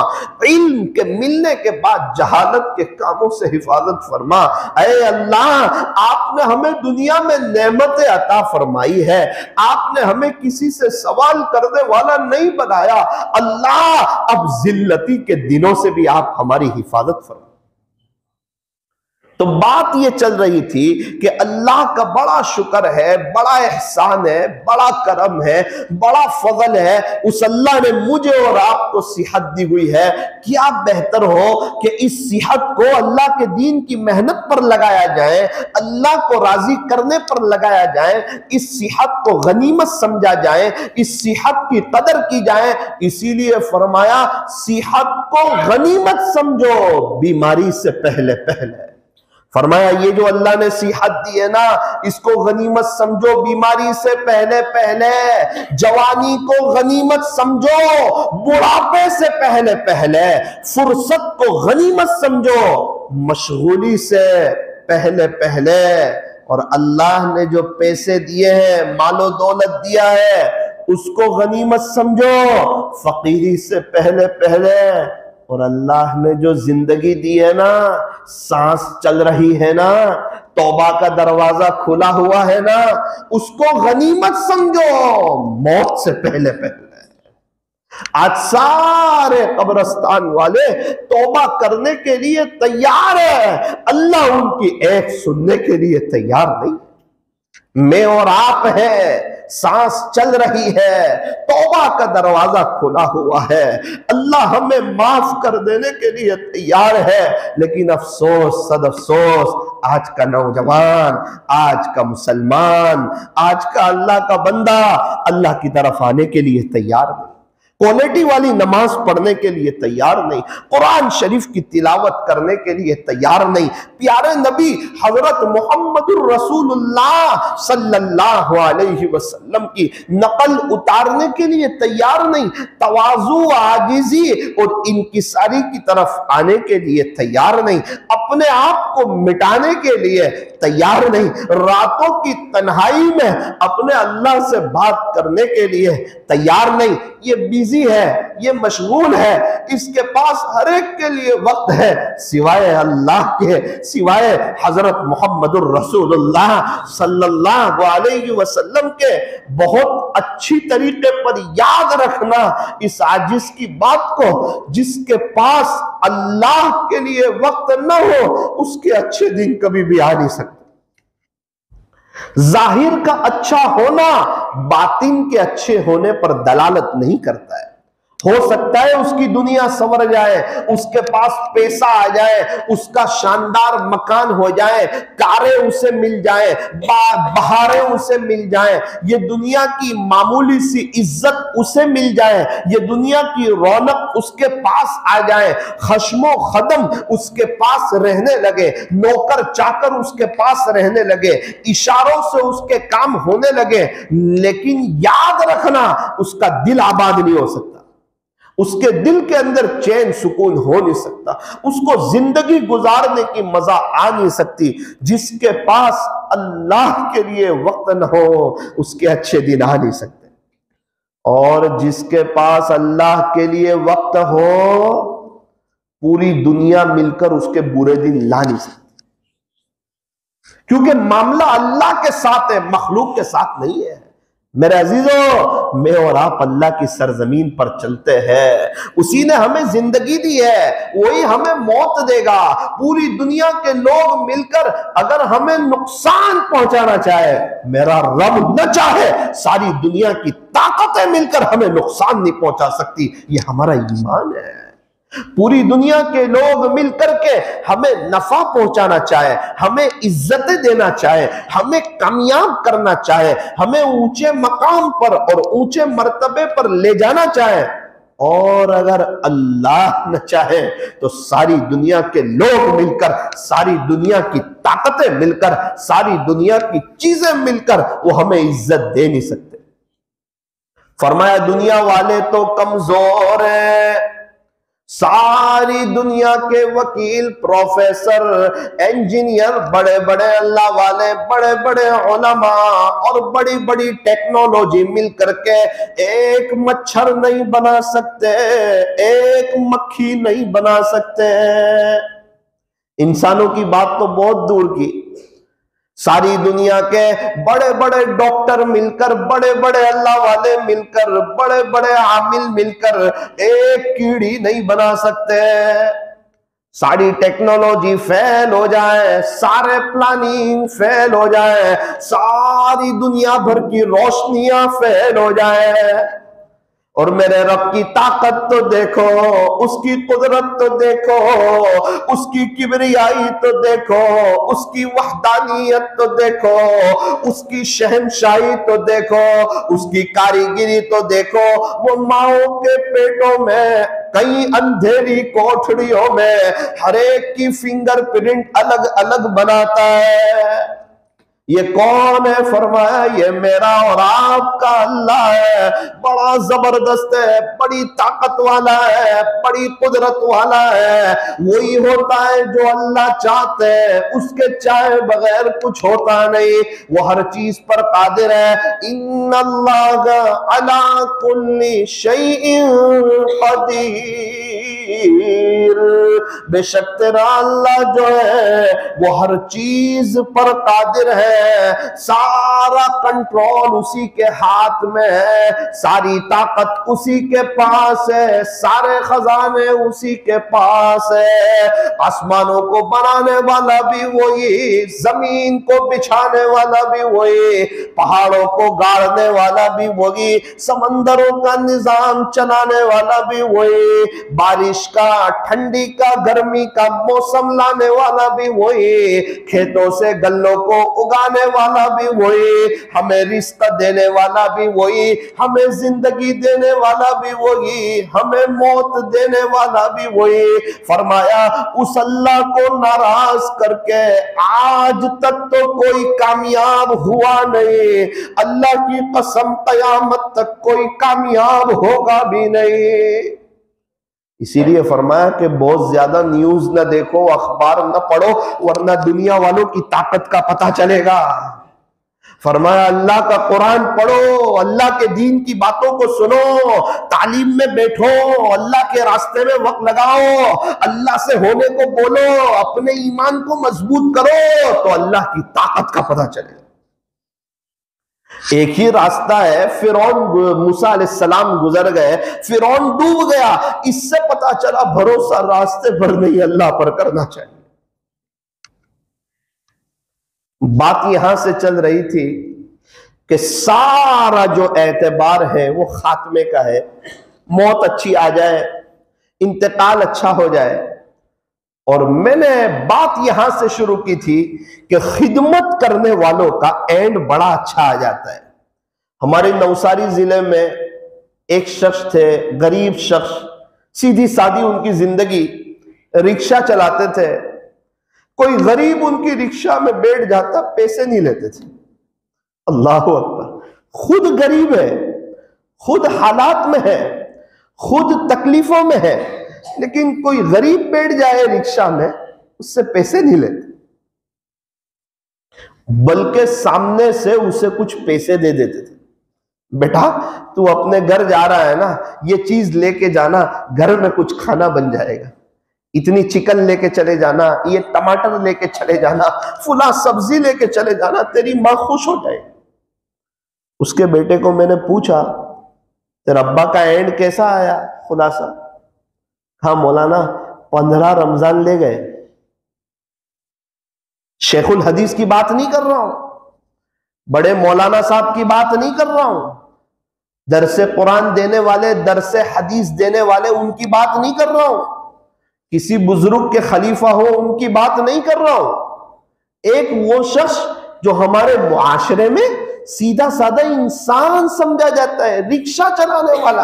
इल्म के मिलने के बाद जहालत के कामों से हिफाजत फरमा। ऐ अल्लाह, आपने हमें दुनिया में नेमतें अता फरमाई है, आपने हमें किसी से सवाल करने वाला नहीं बनाया। अल्लाह, अब जिल्लती के दिनों से भी आप हमारी हिफाजत फरमा। तो बात ये चल रही थी कि अल्लाह का बड़ा शुक्र है, बड़ा एहसान है, बड़ा करम है, बड़ा फजल है, उस अल्लाह ने मुझे और आपको सेहत दी हुई है। क्या बेहतर हो कि इस सेहत को अल्लाह के दीन की मेहनत पर लगाया जाए, अल्लाह को राजी करने पर लगाया जाए, इस सेहत को गनीमत समझा जाए, इस सेहत की कदर की जाए। इसीलिए फरमाया, सेहत को गनीमत समझो बीमारी से पहले पहले। फरमाया, ये जो अल्लाह ने सेहत दी है ना, इसको गनीमत समझो बीमारी से पहले पहले, जवानी को गनीमत समझो बुढ़ापे से पहले पहले, फुर्सत को गनीमत समझो मशगूली से पहले पहले। और अल्लाह ने जो पैसे दिए हैं, मालो दौलत दिया है, उसको गनीमत समझो फकीरी से पहले पहले। और अल्लाह ने जो जिंदगी दी है ना, सांस चल रही है ना, तौबा का दरवाजा खुला हुआ है ना, उसको गनीमत समझो मौत से पहले पहले। आज सारे कब्रिस्तान वाले तौबा करने के लिए तैयार है, अल्लाह उनकी एक सुनने के लिए तैयार नहीं। मैं और आप हैं, सांस चल रही है, तौबा का दरवाजा खुला हुआ है, अल्लाह हमें माफ कर देने के लिए तैयार है। लेकिन अफसोस सद अफसोस, आज का नौजवान, आज का मुसलमान, आज का अल्लाह का बंदा अल्लाह की तरफ आने के लिए तैयार नहीं, क्वालिटी वाली नमाज पढ़ने के लिए तैयार नहीं, कुरान शरीफ की तिलावत करने के लिए तैयार नहीं, प्यारे नबी हजरत मोहम्मदुर रसूलुल्लाह सल्लल्लाहु अलैहि वसल्लम की नकल उतारने के लिए तैयार नहीं, तवाज़ु, आजिज़ी और इनकिसारी की तरफ आने के लिए तैयार नहीं, अपने आप को मिटाने के लिए तैयार नहीं, रातों की तन्हाई में अपने अल्लाह से बात करने के लिए तैयार नहीं। ये बिजी है, ये मशगूल है, इसके पास हर एक के लिए वक्त है सिवाय अल्लाह के, सिवाय हजरत मोहम्मदुर रसूलुल्लाह सल्लल्लाहु अलैहि वसल्लम के। बहुत अच्छी तरीके पर याद रखना इस आजिज की बात को, जिसके पास अल्लाह के लिए वक्त न हो उसके अच्छे दिन कभी भी आ नहीं सकते। जाहिर का अच्छा होना बातिन के अच्छे होने पर दलालत नहीं करता है। हो सकता है उसकी दुनिया संवर जाए, उसके पास पैसा आ जाए, उसका शानदार मकान हो जाए, कारें उसे मिल जाए, बहारें उसे मिल जाए, ये दुनिया की मामूली सी इज्जत उसे मिल जाए, ये दुनिया की रौनक उसके पास आ जाए, खश्मो खदम उसके पास रहने लगे, नौकर चाकर उसके पास रहने लगे, इशारों से उसके काम होने लगे, लेकिन याद रखना उसका दिल आबाद नहीं हो सकता, उसके दिल के अंदर चैन सुकून हो नहीं सकता, उसको जिंदगी गुजारने की मजा आ नहीं सकती। जिसके पास अल्लाह के लिए वक्त न हो उसके अच्छे दिन आ नहीं सकते, और जिसके पास अल्लाह के लिए वक्त हो पूरी दुनिया मिलकर उसके बुरे दिन ला नहीं सकती, क्योंकि मामला अल्लाह के साथ है, मखलूक के साथ नहीं है। मेरे अजीजों, मैं और आप अल्लाह की सरजमीन पर चलते हैं। उसी ने हमें जिंदगी दी है, वही हमें मौत देगा। पूरी दुनिया के लोग मिलकर अगर हमें नुकसान पहुंचाना चाहे, मेरा रब न चाहे, सारी दुनिया की ताकतें मिलकर हमें नुकसान नहीं पहुंचा सकती। ये हमारा ईमान है। पूरी दुनिया के लोग मिलकर के हमें नफा पहुंचाना चाहे, हमें इज्जतें देना चाहे, हमें कामयाब करना चाहे, हमें ऊंचे मकाम पर और ऊंचे मर्तबे पर ले जाना चाहे, और अगर अल्लाह न चाहे तो सारी दुनिया के लोग मिलकर, सारी दुनिया की ताकतें मिलकर, सारी दुनिया की चीजें मिलकर वो हमें इज्जत दे नहीं सकते। फरमाया दुनिया वाले तो कमजोर हैं, सारी दुनिया के वकील, प्रोफेसर, इंजीनियर, बड़े बड़े अल्लाह वाले, बड़े बड़े उलमा और बड़ी बड़ी टेक्नोलॉजी मिल करके एक मच्छर नहीं बना सकते, एक मक्खी नहीं बना सकते। इंसानों की बात तो बहुत दूर की, सारी दुनिया के बड़े बड़े डॉक्टर मिलकर, बड़े बड़े अल्लाह वाले मिलकर, बड़े बड़े आमिल मिलकर एक कीड़ी नहीं बना सकते। सारी टेक्नोलॉजी फेल हो जाए, सारे प्लानिंग फेल हो जाए, सारी दुनिया भर की रोशनियां फेल हो जाए, और मेरे रब की ताकत तो देखो, उसकी कुदरत तो देखो, उसकी किबरियाई तो देखो, उसकी वहदानियत तो देखो, उसकी शहनशाही तो देखो, उसकी कारीगिरी तो देखो। वो माओ के पेटों में, कई अंधेरी कोठरियों में हर एक की फिंगरप्रिंट अलग अलग बनाता है। ये कौन है? फरमाया ये मेरा और आपका अल्लाह है। बड़ा जबरदस्त है, बड़ी ताकत वाला है, बड़ी कुदरत वाला है। वही होता है जो अल्लाह चाहते हैं, उसके चाहे बगैर कुछ होता नहीं। वो हर चीज पर कादिर है। इन्नल्लाह अला कुल्ली शैइन कदीर, बेशक तेरा अल्लाह जो है वो हर चीज पर कादिर है। सारा कंट्रोल उसी के हाथ में है, सारी ताकत उसी के पास है, सारे खजाने उसी के पास है। आसमानों को बनाने वाला भी वही, जमीन को बिछाने वाला भी वही, पहाड़ों को गाड़ने वाला भी वही, समंदरों का निजाम चलाने वाला भी वही, बारिश का, ठंडी का, गर्मी का मौसम लाने वाला भी वही, खेतों से गल्लों को उगाने वाला भी वही, हमें रिश्ता देने वाला भी वही, हमें जिंदगी देने वाला भी वही, हमें मौत देने वाला भी वही। फरमाया उस अल्लाह को नाराज करके आज तक तो कोई कामयाब हुआ नहीं। अल्लाह की कसम, कयामत तक कोई कामयाब होगा भी नहीं। इसीलिए फरमाया कि बहुत ज्यादा न्यूज ना देखो, अखबार ना पढ़ो, वरना दुनिया वालों की ताकत का पता चलेगा। फरमाया अल्लाह का कुरान पढ़ो, अल्लाह के दीन की बातों को सुनो, तालीम में बैठो, अल्लाह के रास्ते में वक्त लगाओ, अल्लाह से होने को बोलो, अपने ईमान को मजबूत करो, तो अल्लाह की ताकत का पता चलेगा। एक ही रास्ता है, फिरौन, मूसा अलैहिस्सलाम गुजर गए, फिरौन डूब गया, इससे पता चला भरोसा रास्ते पर नहीं अल्लाह पर करना चाहिए। बात यहां से चल रही थी कि सारा जो एतबार है वो खात्मे का है, मौत अच्छी आ जाए, इंतकाल अच्छा हो जाए। और मैंने बात यहां से शुरू की थी कि खिदमत करने वालों का एंड बड़ा अच्छा आ जाता है। हमारे नवसारी जिले में एक शख्स थे, गरीब शख्स, सीधी सादी उनकी जिंदगी, रिक्शा चलाते थे। कोई गरीब उनकी रिक्शा में बैठ जाता, पैसे नहीं लेते थे। अल्लाह अकबर, खुद गरीब है, खुद हालात में है, खुद तकलीफों में है, लेकिन कोई गरीब बैठ जाए रिक्शा में, उससे पैसे नहीं लेते, बल्कि सामने से उसे कुछ पैसे दे देते थे। बेटा तू अपने घर जा रहा है ना, ये चीज लेके जाना, घर में कुछ खाना बन जाएगा, इतनी चिकन लेके चले जाना, ये टमाटर लेके चले जाना, फुला सब्जी लेके चले जाना, तेरी मां खुश हो जाएगी। उसके बेटे को मैंने पूछा, तेरे अब्बा का एंड कैसा आया, खुलासा? कहा, मौलाना 15 रमजान ले गए। शेखुल हदीस की बात नहीं कर रहा हूं, बड़े मौलाना साहब की बात नहीं कर रहा हूं, दरसे कुरान देने वाले, दरसे हदीस देने वाले, उनकी बात नहीं कर रहा हूं, किसी बुजुर्ग के खलीफा हो उनकी बात नहीं कर रहा हूं। एक वो शख्स जो हमारे मुआशरे में सीधा साधा इंसान समझा जाता है, रिक्शा चलाने वाला,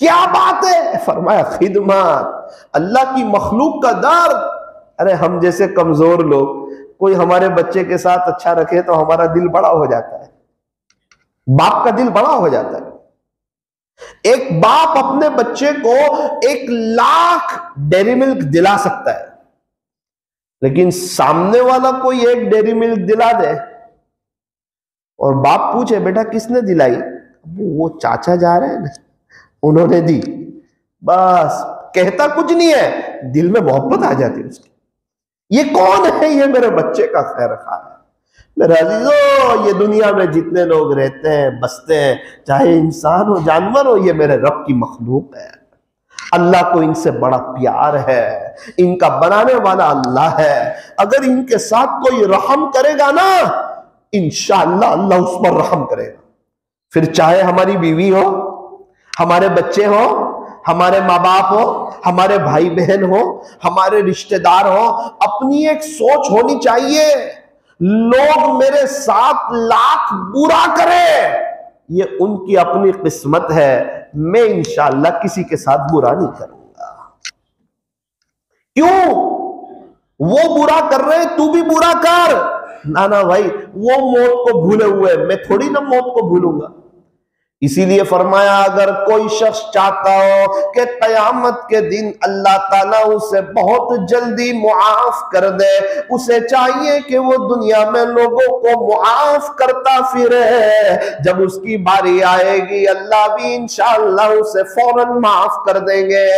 क्या बात है? फरमाया खिदमत, अल्लाह की मखलूक का दर्द। अरे हम जैसे कमजोर लोग कोई हमारे बच्चे के साथ अच्छा रखे तो हमारा दिल बड़ा हो जाता है, बाप का दिल बड़ा हो जाता है। एक बाप अपने बच्चे को 1 लाख डेयरी मिल्क दिला सकता है, लेकिन सामने वाला कोई 1 डेयरी मिल्क दिला दे और बाप पूछे, बेटा किसने दिलाई? वो चाचा जा रहे हैं ना, उन्होंने दी। बस कहता कुछ नहीं है, दिल में मोहब्बत आ जाती है उसकी। ये कौन है? ये मेरे बच्चे का खैर खा है। मेरे अजीजों, ये दुनिया में जितने लोग रहते हैं, बसते हैं, चाहे इंसान हो जानवर हो, ये मेरे रब की मखलूक है। अल्लाह को इनसे बड़ा प्यार है, इनका बनाने वाला अल्लाह है। अगर इनके साथ कोई रहम करेगा ना, इंशाअल्लाह अल्लाह उस पर रहम करेगा। फिर चाहे हमारी बीवी हो, हमारे बच्चे हो, हमारे माँ बाप हो, हमारे भाई बहन हो, हमारे रिश्तेदार हो, अपनी एक सोच होनी चाहिए, लोग मेरे साथ लाख बुरा करे, ये उनकी अपनी किस्मत है, मैं इंशाअल्लाह किसी के साथ बुरा नहीं करूंगा। क्यों? वो बुरा कर रहे, तू भी बुरा कर। ना ना भाई, वो मौत को भूले हुए, मैं थोड़ी ना मौत को भूलूंगा। इसीलिए फरमाया, अगर कोई शख्स चाहता हो कि कयामत के दिन अल्लाह ताला उसे बहुत जल्दी मुआफ कर दे, उसे चाहिए कि वो दुनिया में लोगों को मुआफ करता फिरे। जब उसकी बारी आएगी, अल्लाह भी इंशाअल्लाह उसे फौरन माफ कर देंगे।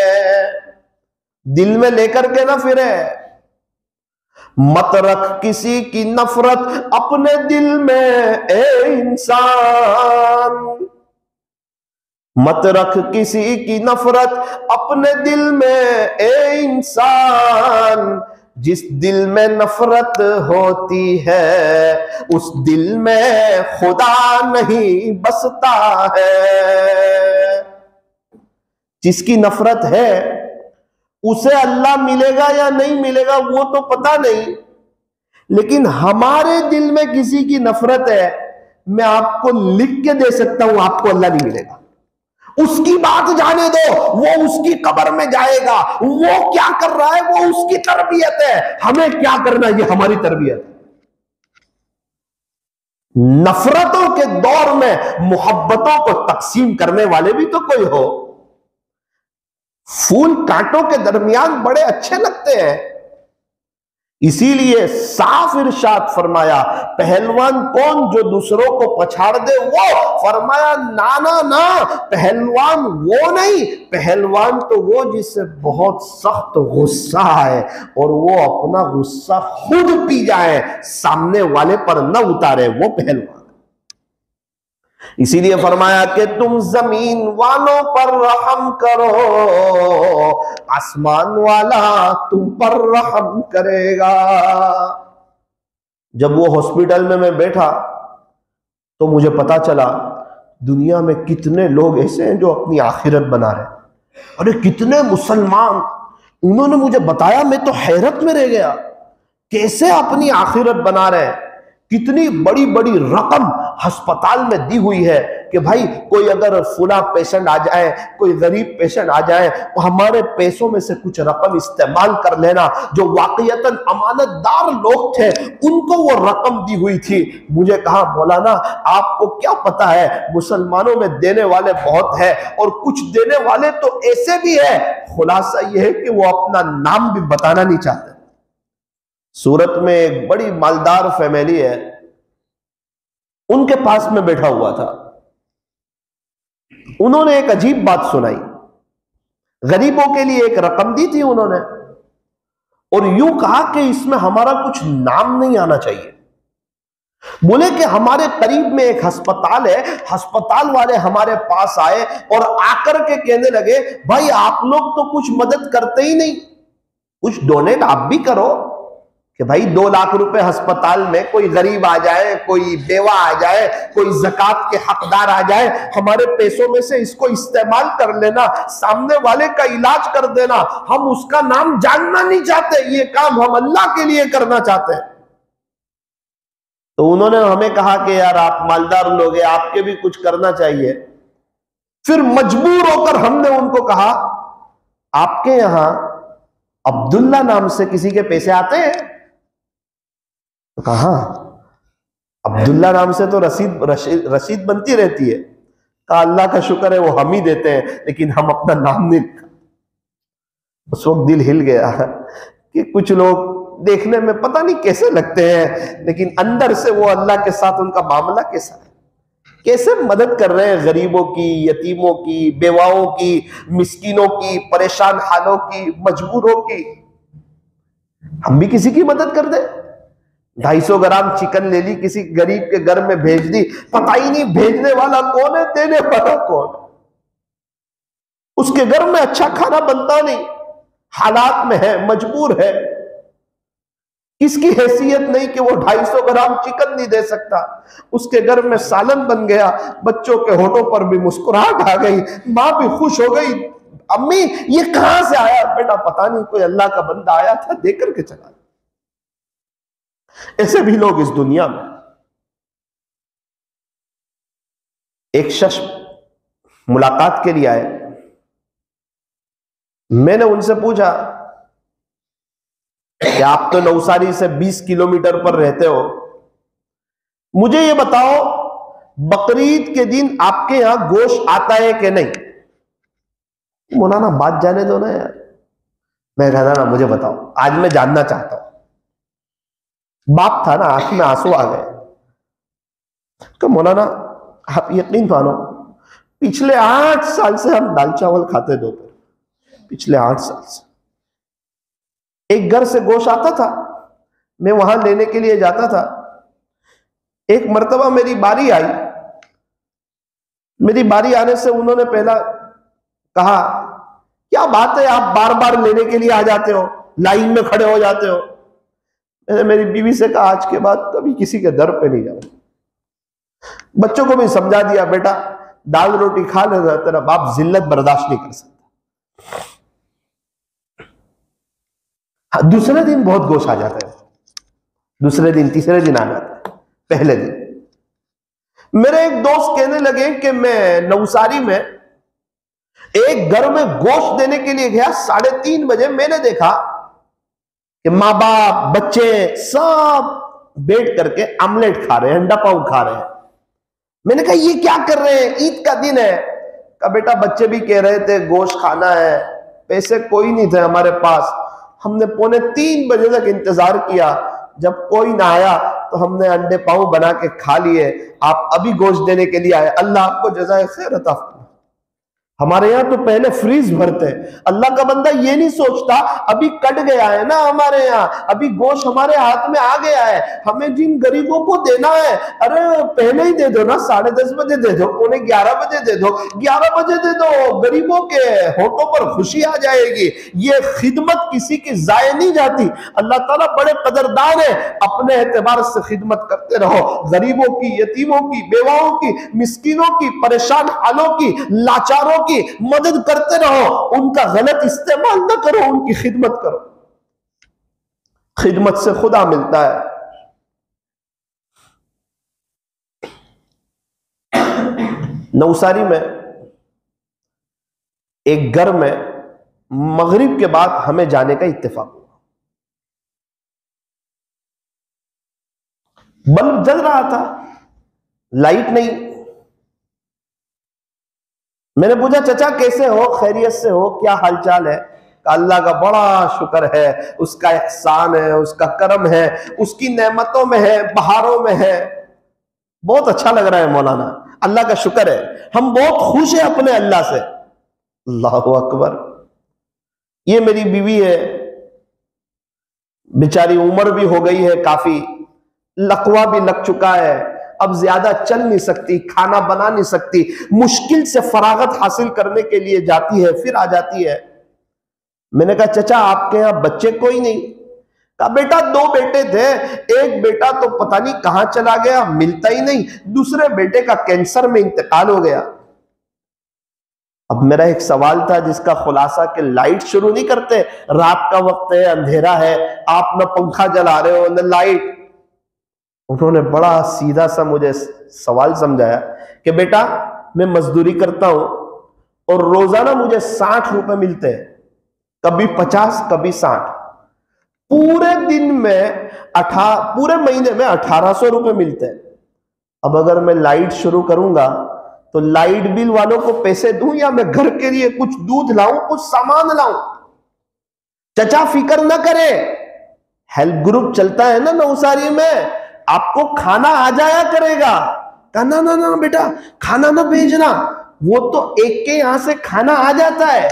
दिल में लेकर के ना फिरे। मत रख किसी की नफरत अपने दिल में ए इंसान, मत रख किसी की नफरत अपने दिल में ए इंसान। जिस दिल में नफरत होती है, उस दिल में खुदा नहीं बसता है। जिसकी नफरत है उसे अल्लाह मिलेगा या नहीं मिलेगा वो तो पता नहीं, लेकिन हमारे दिल में किसी की नफरत है, मैं आपको लिख के दे सकता हूं, आपको अल्लाह नहीं मिलेगा। उसकी बात जाने दो, वो उसकी कब्र में जाएगा, वो क्या कर रहा है वो उसकी तरबियत है, हमें क्या करना ये हमारी तरबियत है। नफरतों के दौर में मोहब्बतों को तकसीम करने वाले भी तो कोई हो। फूल कांटों के दरमियान बड़े अच्छे लगते हैं, इसीलिए साफ इरशाद फरमाया, पहलवान कौन जो दूसरों को पछाड़ दे वो? फरमाया ना ना ना, पहलवान वो नहीं, पहलवान तो वो जिससे बहुत सख्त गुस्सा है और वो अपना गुस्सा खुद पी जाए, सामने वाले पर न उतारे, वो पहलवान। इसीलिए फरमाया कि तुम जमीन वालों पर रहम करो, आसमान वाला तुम पर रहम करेगा। जब वो हॉस्पिटल में मैं बैठा तो मुझे पता चला दुनिया में कितने लोग ऐसे हैं जो अपनी आखिरत बना रहे हैं। अरे कितने मुसलमान, उन्होंने मुझे बताया, मैं तो हैरत में रह गया, कैसे अपनी आखिरत बना रहे हैं। कितनी बड़ी बड़ी रकम अस्पताल में दी हुई है कि भाई कोई अगर फुला पेशेंट आ जाए, कोई गरीब पेशेंट आ जाए, तो हमारे पैसों में से कुछ रकम इस्तेमाल कर लेना। जो वाकईतन अमानतदार लोग थे उनको वो रकम दी हुई थी। मुझे कहा, मौलाना आपको क्या पता है, मुसलमानों में देने वाले बहुत है और कुछ देने वाले तो ऐसे भी है, खुलासा यह है कि वो अपना नाम भी बताना नहीं चाहते। सूरत में एक बड़ी मालदार फैमिली है, उनके पास में बैठा हुआ था, उन्होंने एक अजीब बात सुनाई। गरीबों के लिए एक रकम दी थी उन्होंने और यूं कहा कि इसमें हमारा कुछ नाम नहीं आना चाहिए। बोले कि हमारे करीब में एक अस्पताल है, अस्पताल वाले हमारे पास आए और आकर के कहने लगे, भाई आप लोग तो कुछ मदद करते ही नहीं, कुछ डोनेट आप भी करो कि भाई 2 लाख रुपए अस्पताल में कोई गरीब आ जाए, कोई बेवा आ जाए, कोई ज़कात के हकदार आ जाए, हमारे पैसों में से इसको इस्तेमाल कर लेना, सामने वाले का इलाज कर देना। हम उसका नाम जानना नहीं चाहते, ये काम हम अल्लाह के लिए करना चाहते हैं। तो उन्होंने हमें कहा कि यार आप मालदार लोग हैं, आपके भी कुछ करना चाहिए। फिर मजबूर होकर हमने उनको कहा, आपके यहां अब्दुल्ला नाम से किसी के पैसे आते हैं? तो कहा अब्दुल्ला नाम से तो रसीद बनती रहती है। कहा अल्लाह का शुक्र है वो हम ही देते हैं, लेकिन हम अपना नाम नहीं लिखा। उस वक्त दिल हिल गया कि कुछ लोग देखने में पता नहीं कैसे लगते हैं, लेकिन अंदर से वो अल्लाह के साथ उनका मामला कैसा है, कैसे मदद कर रहे हैं गरीबों की, यतीमों की, बेवाओं की, मिस्कीनों की, परेशान हालों की, मजबूरों की। हम भी किसी की मदद कर दे। 250 ग्राम चिकन ले ली, किसी गरीब के घर में भेज दी, पता ही नहीं भेजने वाला कौन है, देने वाला कौन। उसके घर में अच्छा खाना बनता नहीं, हालात में है, मजबूर है, किसकी हैसियत नहीं कि वो 250 ग्राम चिकन नहीं दे सकता। उसके घर में सालन बन गया, बच्चों के होठों पर भी मुस्कुराहट आ गई, मां भी खुश हो गई। अम्मी ये कहां से आया? बेटा पता नहीं, कोई अल्लाह का बंदा आया था, दे करके चला। ऐसे भी लोग इस दुनिया में। एक शख्स मुलाकात के लिए आए, मैंने उनसे पूछा कि आप तो नवसारी से 20 किलोमीटर पर रहते हो, मुझे ये बताओ बकरीद के दिन आपके यहां गोश्त आता है कि नहीं? मौलाना बात जाने दो ना यार। मैं कहता ना मुझे बताओ, आज मैं जानना चाहता हूं। बाप था ना, आंख में आंसू आ गए। तो मौलाना आप यकीन मानो, पिछले 8 साल से हम दाल चावल खाते दोपहर, पिछले 8 साल से। एक घर से गोश्त आता था, मैं वहां लेने के लिए जाता था। एक मर्तबा मेरी बारी आई, मेरी बारी आने से उन्होंने पहला कहा, क्या बात है आप बार बार लेने के लिए आ जाते हो, लाइन में खड़े हो जाते हो। मैंने मेरी बीवी से कहा, आज के बाद कभी किसी के दर पे नहीं जाऊंगा। बच्चों को भी समझा दिया, बेटा दाल रोटी खा लेना, तेरा बाप जिल्लत बर्दाश्त नहीं कर सकता। दूसरे दिन बहुत गोश्त आ जाता है, दूसरे दिन, तीसरे दिन आ जाता है। पहले दिन मेरे एक दोस्त कहने लगे कि मैं नवसारी में एक घर में गोश्त देने के लिए गया, 3:30 बजे मैंने देखा कि माँ बाप बच्चे सब बैठ करके आमलेट खा रहे हैं, अंडा पाव खा रहे हैं। मैंने कहा ये क्या कर रहे हैं, ईद का दिन है। कहा बेटा बच्चे भी कह रहे थे गोश्त खाना है, पैसे कोई नहीं थे हमारे पास। हमने 2:45 बजे तक इंतजार किया, जब कोई ना आया तो हमने अंडे पाव बना के खा लिए। आप अभी गोश्त देने के लिए आए, अल्लाह आपको जज़ाए खैर अता फरमाए। हमारे यहां तो पहले फ्रीज भरते हैं। अल्लाह का बंदा ये नहीं सोचता अभी कट गया है ना हमारे यहाँ, अभी गोश्त हमारे हाथ में आ गया है, हमें जिन गरीबों को देना है, अरे पहले ही दे दो ना, 10:30 बजे दे दो, 11:15 बजे दे दो, 11 बजे दे दो, गरीबों के होठों पर खुशी आ जाएगी। ये खिदमत किसी की जाया नहीं जाती। अल्लाह ताला बड़े कदरदान है, अपने एतबार से खिदमत करते रहो। गरीबों की, यतीमों की, बेवाओं की, मिस्कीनों की, परेशान हालों की, लाचारों की मदद करते रहो। उनका गलत इस्तेमाल न करो, उनकी खिदमत करो। खिदमत से खुदा मिलता है। नवसारी में एक घर में मगरिब के बाद हमें जाने का इत्तेफाक हुआ। बल्ब जल रहा था, लाइट नहीं। मैंने पूछा चचा कैसे हो, खैरियत से हो, क्या हालचाल है? अल्लाह का बड़ा शुक्र है, उसका एहसान है, उसका करम है, उसकी नेमतों में है, बहारों में है। बहुत अच्छा लग रहा है मौलाना, अल्लाह का शुक्र है, हम बहुत खुश हैं अपने अल्लाह से। अल्लाह अकबर। ये मेरी बीवी है, बेचारी उम्र भी हो गई है काफी, लकवा भी लग चुका है, अब ज्यादा चल नहीं सकती, खाना बना नहीं सकती, मुश्किल से फरागत हासिल करने के लिए जाती है, फिर आ जाती है। मैंने कहा चचा आपके यहां बच्चे कोई नहीं? कहा बेटा 2 बेटे थे, एक बेटा तो पता नहीं कहां चला गया, मिलता ही नहीं, दूसरे बेटे का कैंसर में इंतकाल हो गया। अब मेरा एक सवाल था जिसका खुलासा कि लाइट शुरू नहीं करते, रात का वक्त है, अंधेरा है, आप न पंखा जला रहे हो न लाइट। उन्होंने बड़ा सीधा सा मुझे सवाल समझाया कि बेटा मैं मजदूरी करता हूं और रोजाना मुझे 60 रुपए मिलते हैं, कभी 50 कभी 60, पूरे दिन में पूरे महीने में 1800 रुपए मिलते हैं। अब अगर मैं लाइट शुरू करूंगा तो लाइट बिल वालों को पैसे दूं या मैं घर के लिए कुछ दूध लाऊं, कुछ सामान लाऊं? चचा फिक्र न करें, हेल्प ग्रुप चलता है ना नौसारी में, आपको खाना आ जाया करेगा। कहा ना ना ना बेटा खाना ना भेजना, वो तो एक के यहां से खाना आ जाता है।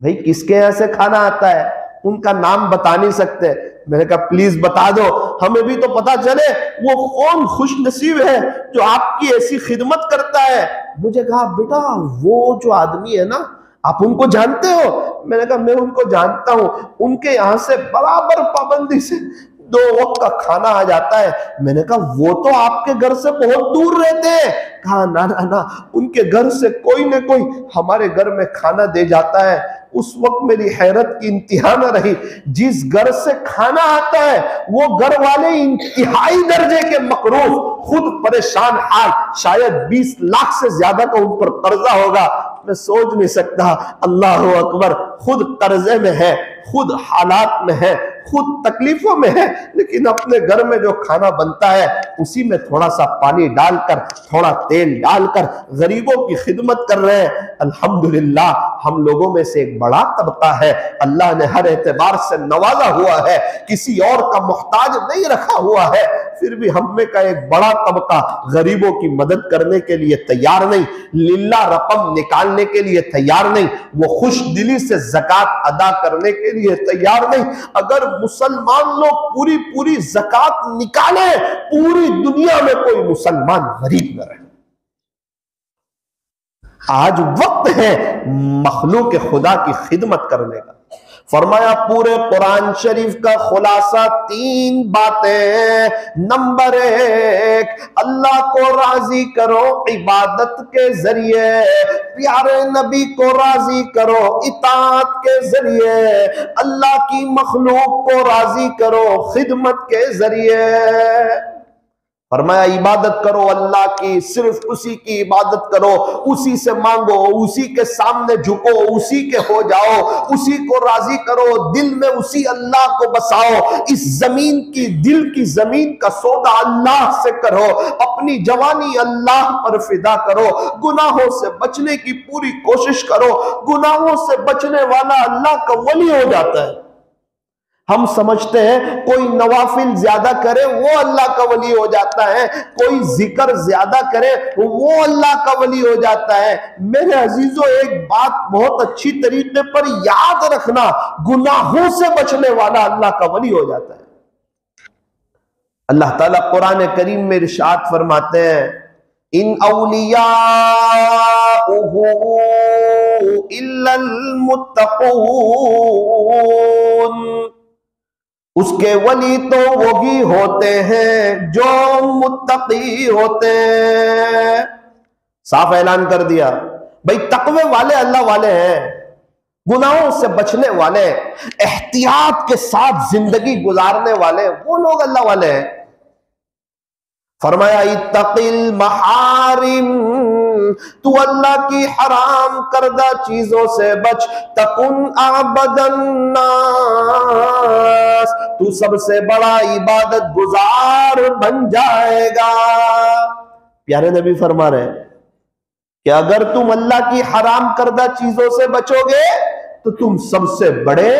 भाई किसके यहां से खाना आता है? उनका नाम बता नहीं सकते। मैंने कहा प्लीज बता दो, हमें भी तो पता चले वो कौन खुश नसीब है जो आपकी ऐसी खिदमत करता है। मुझे कहा बेटा वो जो आदमी है ना, आप उनको जानते हो? मैंने कहा मैं उनको जानता हूं, उनके यहां से बराबर पाबंदी से 2 वक्त का खाना आ जाता है। मैंने कहा वो तो आपके घर से बहुत दूर रहते हैं। कहा ना ना ना, उनके घर से कोई ना कोई हमारे घर में खाना दे जाता है। उस वक्त मेरी हैरत की इंतहा न रही, जिस घर से खाना आता है वो घर वाले इंतहाई दर्जे के मकरूफ, खुद परेशान हाल, शायद 20 लाख से ज्यादा का उन पर कर्जा होगा। मैं सोच नहीं सकता, अल्लाह अकबर, खुद कर्जे में है, खुद हालात में है, खुद तकलीफों में है, लेकिन अपने घर में जो खाना बनता है उसी में थोड़ा सा पानी डालकर, थोड़ा तेल डालकर गरीबों की खिदमत कर रहे हैं। अल्हम्दुलिल्लाह हम लोगों में से एक बड़ा तबका है, अल्लाह ने हर एतबार से नवाजा हुआ है, किसी और का मोहताज नहीं रखा हुआ है, फिर भी हम में का एक बड़ा तबका गरीबों की मदद करने के लिए तैयार नहीं, लिल्ला रकम निकालने के लिए तैयार नहीं, वो खुश दिली से ज़कात अदा करने के लिए तैयार नहीं। अगर मुसलमान लोग पूरी पूरी ज़कात निकाले, पूरी दुनिया में कोई मुसलमान गरीब न रहे। आज वक्त है मखलूक खुदा की खिदमत करने का। फरमाया पूरे कुरान शरीफ का खुलासा 3 बातें। नंबर 1, अल्लाह को राजी करो इबादत के जरिए, प्यारे नबी को राजी करो इताअत के जरिए, अल्लाह की मखलूक को राजी करो खिदमत के जरिए। फरमाया इबादत करो अल्लाह की, सिर्फ उसी की इबादत करो, उसी से मांगो, उसी के सामने झुको, उसी के हो जाओ, उसी को राजी करो, दिल में उसी अल्लाह को बसाओ। इस जमीन की, दिल की जमीन का सौदा अल्लाह से करो, अपनी जवानी अल्लाह पर फिदा करो, गुनाहों से बचने की पूरी कोशिश करो। गुनाहों से बचने वाला अल्लाह का वली हो जाता है। हम समझते हैं कोई नवाफिल ज्यादा करे वो अल्लाह का वली हो जाता है, कोई जिक्र ज्यादा करे वो अल्लाह का वली हो जाता है। मेरे अजीजों एक बात बहुत अच्छी तरीके पर याद रखना, गुनाहों से बचने वाला अल्लाह का वली हो जाता है। अल्लाह ताला कुरान करीम में इरशाद फरमाते हैं, इन औलिया इल्लल मुत्तकून, उसके वली तो वो ही होते हैं जो मुत्तकी होते हैं। साफ ऐलान कर दिया, भाई तकवे वाले अल्लाह वाले हैं, गुनाहों से बचने वाले, एहतियात के साथ जिंदगी गुजारने वाले, वो लोग अल्लाह वाले हैं। फरमाया इत्तकिल महारिम, तू अल्लाह की हराम करदा चीजों से बच, तकुन आबदन नास, तू सबसे बड़ा इबादत गुजार बन जाएगा। प्यारे नबी फरमा रहे हैं कि अगर तुम अल्लाह की हराम करदा चीजों से बचोगे तो तुम सबसे बड़े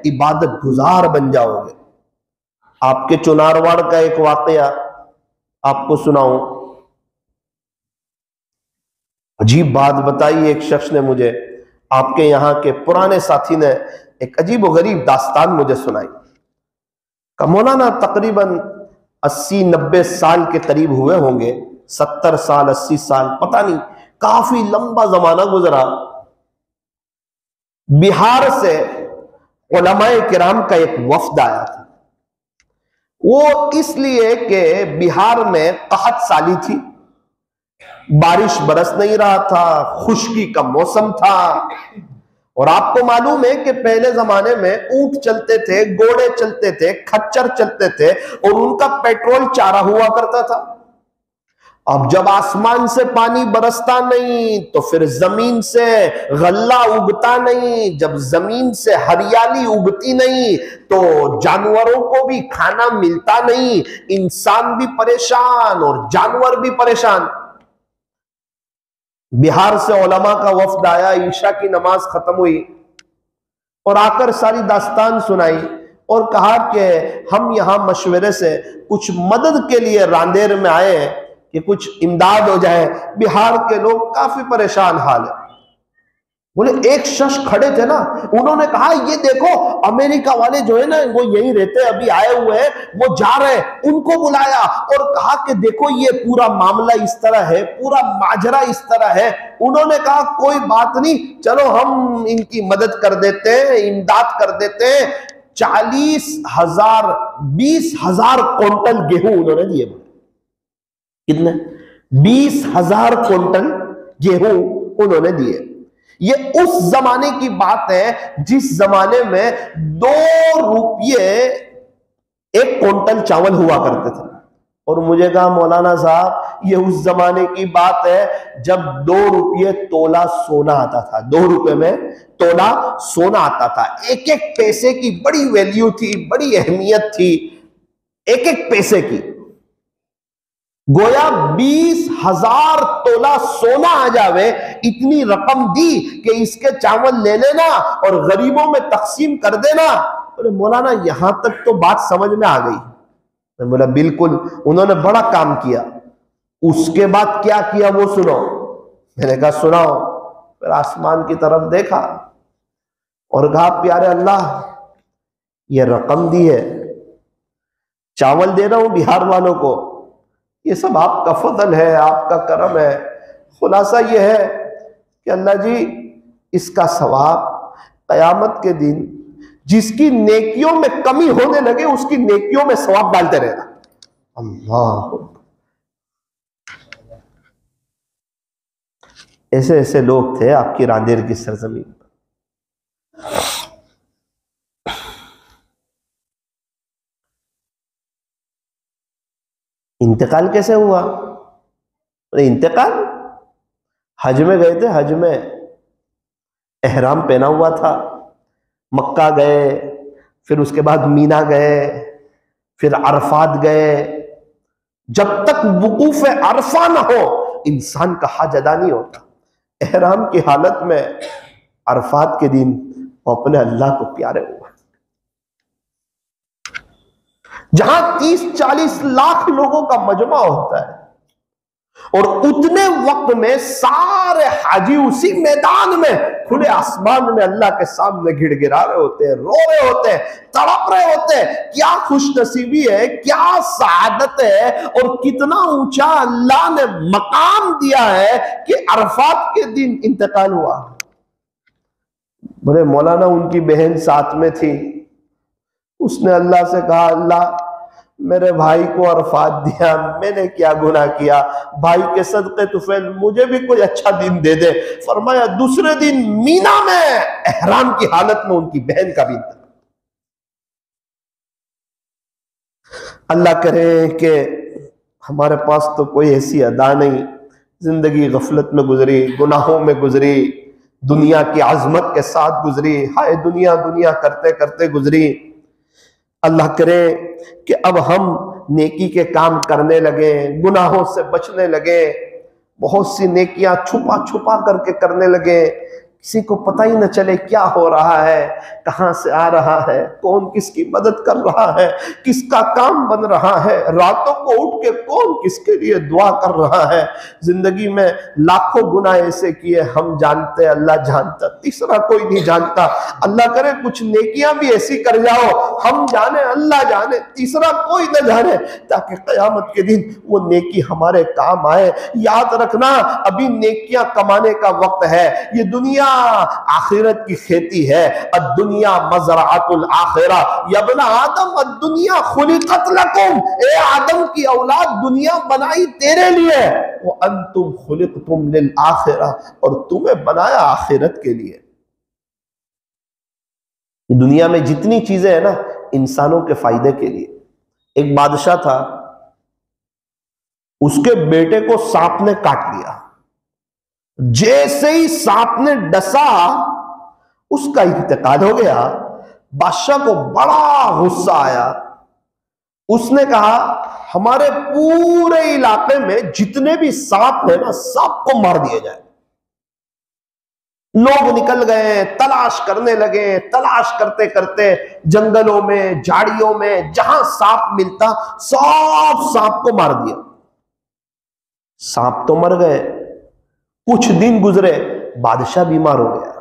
इबादत गुजार बन जाओगे। आपके चुनारवाड़ का एक वाकया आपको सुनाऊं। अजीब बात बताई एक शख्स ने मुझे, आपके यहाँ के पुराने साथी ने एक अजीब व गरीब दास्तान मुझे सुनाई। का मौलाना तकरीबन 80-90 साल के करीब हुए होंगे, 70 साल 80 साल पता नहीं, काफी लंबा जमाना गुजरा। बिहार से उलमाए किराम का एक वफ्द आया था। वो इसलिए कि बिहार में कहत साली थी, बारिश बरस नहीं रहा था, खुश्की का मौसम था। और आपको मालूम है कि पहले जमाने में ऊंट चलते थे, घोड़े चलते थे, खच्चर चलते थे और उनका पेट्रोल चारा हुआ करता था। अब जब आसमान से पानी बरसता नहीं तो फिर जमीन से गल्ला उगता नहीं, जब जमीन से हरियाली उगती नहीं तो जानवरों को भी खाना मिलता नहीं, इंसान भी परेशान और जानवर भी परेशान। बिहार से उलमा का वफ्द आया, ईशा की नमाज खत्म हुई और आकर सारी दास्तान सुनाई और कहा कि हम यहां मशवरे से कुछ मदद के लिए रांदेर में आए हैं कि कुछ इमदाद हो जाए, बिहार के लोग काफी परेशान हाल है। बोले एक शख्स खड़े थे ना, उन्होंने कहा ये देखो अमेरिका वाले जो है ना वो यहीं रहते हैं, अभी आए हुए हैं, वो जा रहे हैं। उनको बुलाया और कहा कि देखो ये पूरा मामला इस तरह है, पूरा माजरा इस तरह है। उन्होंने कहा कोई बात नहीं, चलो हम इनकी मदद कर देते हैं, इमदाद कर देते हैं। 40,000 20,000 क्विंटल गेहूं उन्होंने दिए। कितने? 20,000 क्विंटल गेहूं उन्होंने दिए। ये उस जमाने की बात है जिस जमाने में 2 रुपये 1 क्विंटल चावल हुआ करते थे। और मुझे कहा मौलाना साहब ये उस जमाने की बात है जब 2 रुपये तोला सोना आता था, 2 रुपये में तोला सोना आता था। एक एक पैसे की बड़ी वैल्यू थी, बड़ी अहमियत थी, एक एक पैसे की। गोया 20,000 तोला सोना आ जावे, इतनी रकम दी कि इसके चावल ले लेना और गरीबों में तकसीम कर देना। बोले मौलाना यहां तक तो बात समझ में आ गई। मैं बोला बिल्कुल, उन्होंने बड़ा काम किया। उसके बाद क्या किया वो सुनो। मैंने कहा सुनाओ। फिर आसमान की तरफ देखा और कहा प्यारे अल्लाह ये रकम दी है, चावल दे रहा हूं बिहार वालों को, ये सब आपका फजल है, आपका करम है। खुलासा ये है कि अल्लाह जी इसका सवाब कयामत के दिन जिसकी नेकियों में कमी होने लगे उसकी नेकियों में सवाब डालते रहना। अल्लाह, ऐसे ऐसे लोग थे आपकी रांदेर की सरजमीन पर। इंतकाल कैसे हुआ? इंतकाल हज में गए थे, हज में एहराम पहना हुआ था, मक्का गए, फिर उसके बाद मीना गए, फिर अरफात गए। जब तक वुकूफ अरफा ना हो इंसान का हज अदा नहीं होता। एहराम की हालत में अरफात के दिन वो अपने अल्लाह को प्यारे हुआ। जहां 30-40 लाख लोगों का मजमा होता है और उतने वक्त में सारे हाजी उसी मैदान में खुले आसमान में अल्लाह के सामने गिड़गिड़ा रहे होते हैं, रो रहे होते हैं, तड़प रहे होते हैं। क्या खुश नसीबी है, क्या सआदत है और कितना ऊंचा अल्लाह ने मकाम दिया है कि अरफात के दिन इंतकाल हुआ। बोले मौलाना उनकी बहन साथ में थी, उसने अल्लाह से कहा अल्लाह मेरे भाई को अरफात दिया, मैंने क्या गुनाह किया, भाई के सदके तुफैल मुझे भी कोई अच्छा दिन दे दे। फरमाया दूसरे दिन मीना में एहराम की हालत में उनकी बहन का भी इंतकाल। अल्लाह करे कि हमारे पास तो कोई ऐसी अदा नहीं, जिंदगी गफलत में गुजरी, गुनाहों में गुजरी, दुनिया की आजमत के साथ गुजरी, हाय दुनिया दुनिया करते करते गुजरी। अल्लाह करे कि अब हम नेकी के काम करने लगे, गुनाहों से बचने लगे, बहुत सी नेकियां छुपा छुपा करके करने लगे। किसी को पता ही न चले क्या हो रहा है, कहां से आ रहा है, कौन किसकी मदद कर रहा है, किसका काम बन रहा है, रातों को उठ के कौन किसके लिए दुआ कर रहा है। जिंदगी में लाखों गुनाह ऐसे किए, हम जानते अल्लाह जानता, तीसरा कोई नहीं जानता। अल्लाह करे कुछ नेकियां भी ऐसी कर जाओ, हम जाने अल्लाह जाने, तीसरा कोई न जाने, ताकि क़यामत के दिन वो नेकी हमारे काम आए। याद रखना, अभी नेकियां कमाने का वक्त है। ये दुनिया आखिरत की खेती है। अद्दुनिया मज़रअतुल आखिरा, यब्न आदम अद्दुनिया खुलिक़त लकुम, ए आदम की औलाद, दुनिया बनाई तेरे लिए, वो अंतुम खुलिक़तुम लिल आखिरा, और तुम्हें बनाया आखिरत के लिए। दुनिया में जितनी चीजें हैं ना, इंसानों के फायदे के लिए। एक बादशाह था, उसके बेटे को सांप ने काट लिया। जैसे ही सांप ने डसा, उसका इंतकाल हो गया। बादशाह को बड़ा गुस्सा आया। उसने कहा, हमारे पूरे इलाके में जितने भी सांप है ना, सबको मार दिया जाए। लोग निकल गए, तलाश करने लगे। तलाश करते करते जंगलों में, झाड़ियों में, जहां सांप मिलता सब सांप को मार दिया। सांप तो मर गए। कुछ दिन गुजरे, बादशाह बीमार हो गया।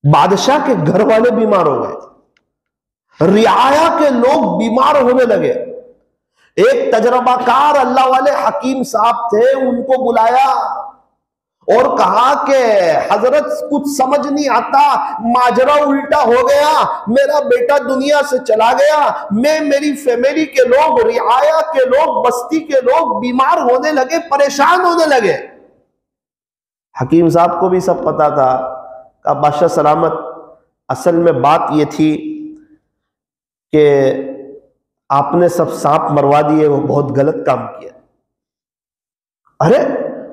बादशाह के घर वाले बीमार हो गए। रियाया के लोग बीमार होने लगे। एक तजर्बाकार अल्लाह वाले हकीम साहब थे, उनको बुलाया और कहा कि हजरत कुछ समझ नहीं आता, माजरा उल्टा हो गया, मेरा बेटा दुनिया से चला गया, मैं, मेरी फैमिली के लोग, रियाया के लोग, बस्ती के लोग बीमार होने लगे, परेशान होने लगे। हकीम साहब को भी सब पता था। कहा, बादशाह सलामत, असल में बात यह थी कि आपने सब सांप मरवा दिए, वो बहुत गलत काम किया। अरे,